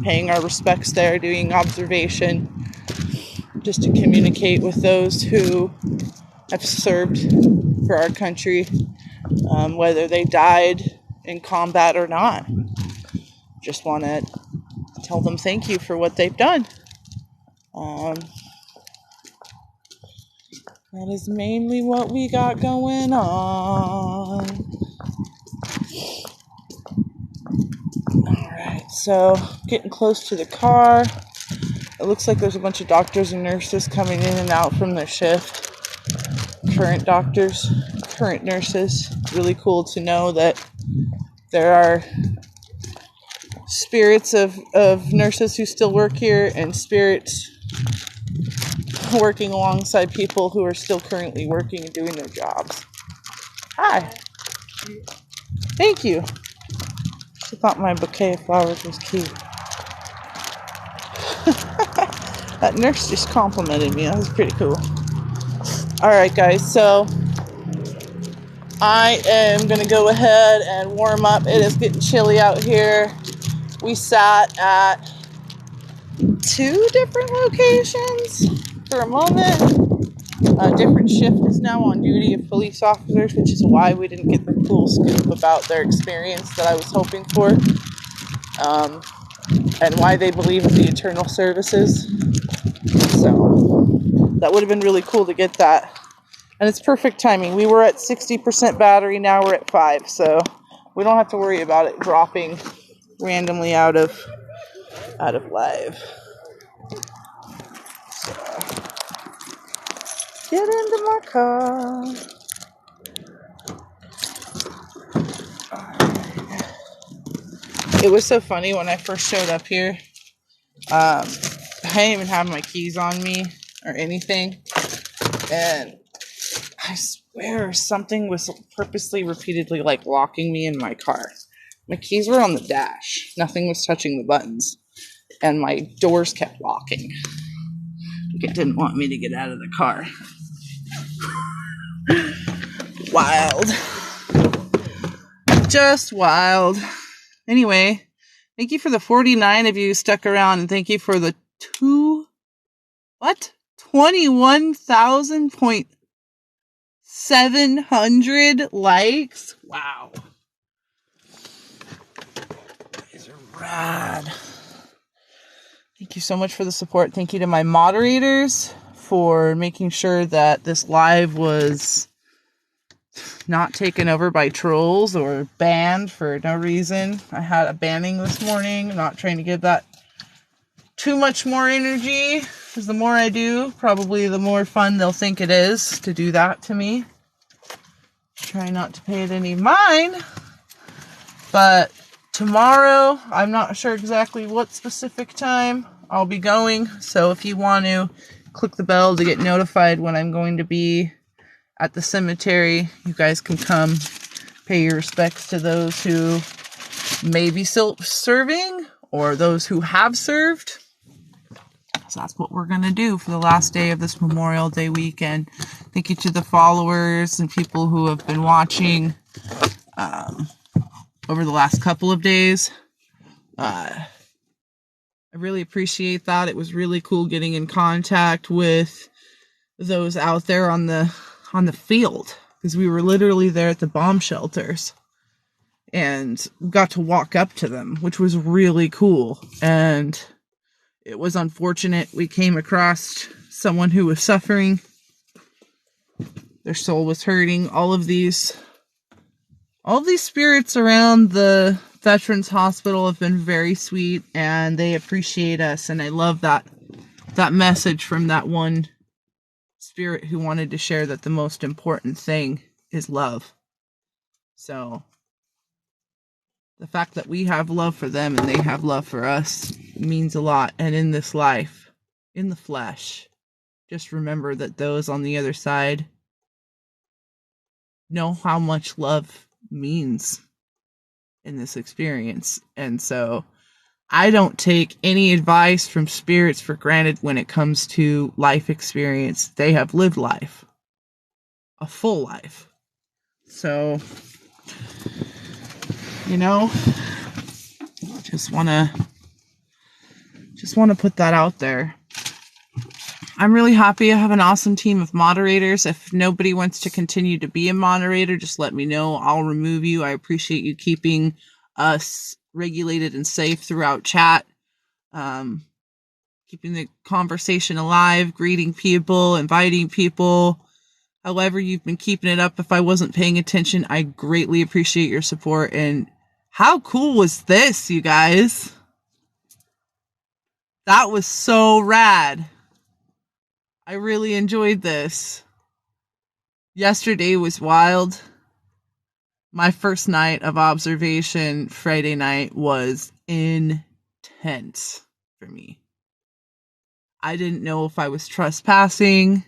paying our respects there, doing observation, just to communicate with those who have served for our country, whether they died in combat or not. Just want to tell them thank you for what they've done. That is mainly what we got going on. Alright, so getting close to the car. It looks like there's a bunch of doctors and nurses coming in and out from their shift. Current doctors, current nurses. Really cool to know that there are spirits of nurses who still work here and spirits working alongside people who are still currently working and doing their jobs. Hi. Thank you. I thought my bouquet of flowers was cute. That nurse just complimented me. That was pretty cool. Alright guys, so I am going to go ahead and warm up. It is getting chilly out here. We sat at 2 different locations for a moment. A different shift is now on duty of police officers, which is why we didn't get the cool scoop about their experience that I was hoping for, and why they believe in the eternal services. So that would have been really cool to get that. And it's perfect timing. We were at 60% battery, now we're at 5, so we don't have to worry about it dropping randomly out of live. So, get into my car. It was so funny when I first showed up here. I didn't even have my keys on me or anything, and I swear something was purposely, repeatedly, locking me in my car. My keys were on the dash. Nothing was touching the buttons. And my doors kept locking. It didn't want me to get out of the car. Wild. Just wild. Anyway, thank you for the 49 of you who stuck around, and thank you for the 21,700 likes. Wow. These are rad. Thank you so much for the support. Thank you to my moderators for making sure that this live was not taken over by trolls or banned for no reason. I had a banning this morning. I'm not trying to give that too much more energy, because the more I do, probably the more fun they'll think it is to do that to me. Try not to pay it any mind. But tomorrow, I'm not sure exactly what specific time I'll be going. So if you want to click the bell to get notified when I'm going to be at the cemetery, you guys can come pay your respects to those who may be still serving or those who have served. So that's what we're going to do for the last day of this Memorial Day weekend. Thank you to the followers and people who have been watching over the last couple of days. I really appreciate that. It was really cool getting in contact with those out there on the field, because we were literally there at the bomb shelters and got to walk up to them, which was really cool. And it was unfortunate we came across someone who was suffering. Their soul was hurting. All of these spirits around the Veterans Hospital have been very sweet, and they appreciate us. And I love that message from that one spirit who wanted to share that the most important thing is love. So the fact that we have love for them and they have love for us means a lot. And in this life, in the flesh, just remember that those on the other side know how much love means in this experience. And so I don't take any advice from spirits for granted when it comes to life experience. They have lived life, a full life. So, you know, just want to put that out there. I'm really happy. I have an awesome team of moderators. If nobody wants to continue to be a moderator, just let me know. I'll remove you. I appreciate you keeping us regulated and safe throughout chat. Keeping the conversation alive, greeting people, inviting people. However you've been keeping it up. If I wasn't paying attention, I greatly appreciate your support. And how cool was this, you guys? That was so rad. I really enjoyed this. Yesterday was wild. My first night of observation, Friday night, was intense for me. I didn't know if I was trespassing.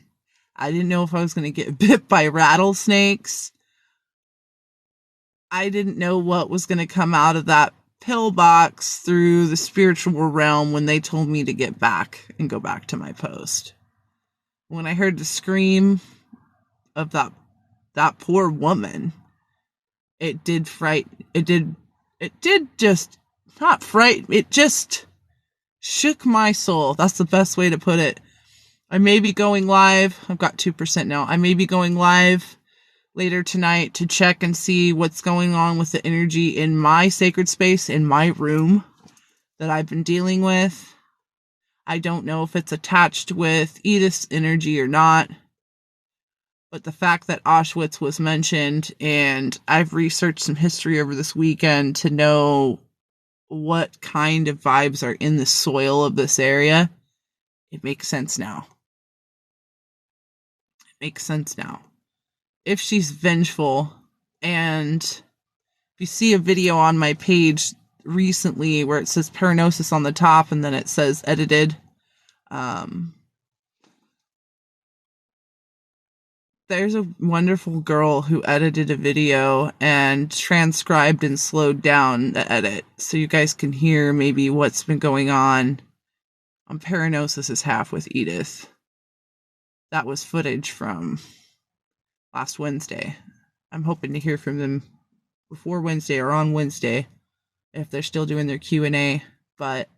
I didn't know if I was going to get bit by rattlesnakes. I didn't know what was going to come out of that pillbox through the spiritual realm when they told me to get back and go back to my post. When I heard the scream of that poor woman, it just shook my soul. That's the best way to put it. I may be going live. I've got 2% now. I may be going live later tonight to check and see what's going on with the energy in my sacred space, in my room that I've been dealing with. I don't know if it's attached with Edith's energy or not, but the fact that Auschwitz was mentioned, and I've researched some history over this weekend to know what kind of vibes are in the soil of this area, it makes sense now. It makes sense now. If she's vengeful, and if you see a video on my page recently where it says Paranosis on the top and then it says edited, there's a wonderful girl who edited a video and transcribed and slowed down the edit so you guys can hear maybe what's been going on Paranosis' half with Edith. That was footage from last Wednesday. I'm hoping to hear from them before Wednesday or on Wednesday if they're still doing their Q&A. But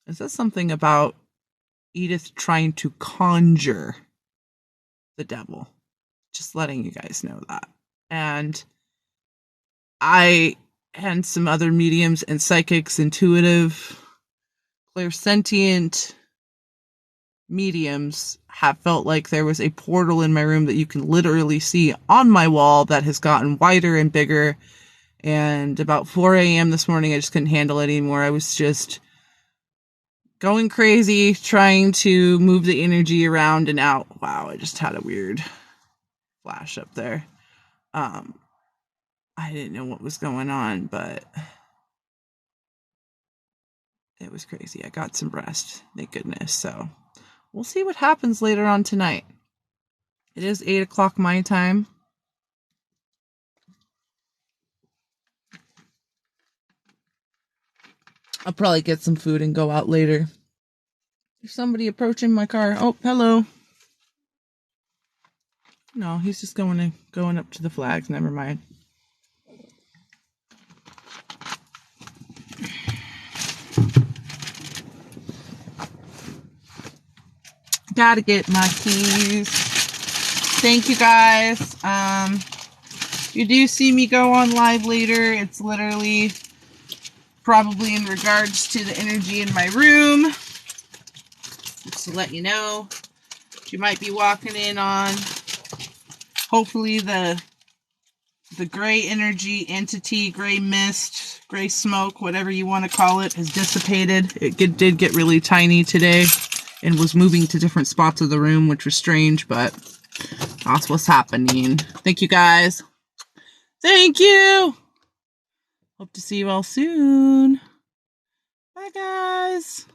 it says something about Edith trying to conjure the devil. Just letting you guys know that. And I and some other mediums and psychics, intuitive, clairsentient mediums have felt like there was a portal in my room that you can literally see on my wall that has gotten wider and bigger. And about 4 a.m. this morning, I just couldn't handle it anymore. I was just going crazy, trying to move the energy around and out. Wow, I just had a weird flash up there. I didn't know what was going on, but it was crazy. I got some rest, thank goodness. So we'll see what happens later on tonight. It is 8 o'clock my time. I'll probably get some food and go out later. There's somebody approaching my car. Oh, hello. No, he's just going up to the flags. Never mind. Gotta get my keys. Thank you guys. You do see me go on live later. It's literally probably in regards to the energy in my room. It's to let you know what you might be walking in on. Hopefully the gray energy entity, gray mist, gray smoke, whatever you want to call it, has dissipated. It did get really tiny today and was moving to different spots of the room, which was strange, but that's what's happening. Thank you, guys. Thank you. Hope to see you all soon. Bye, guys.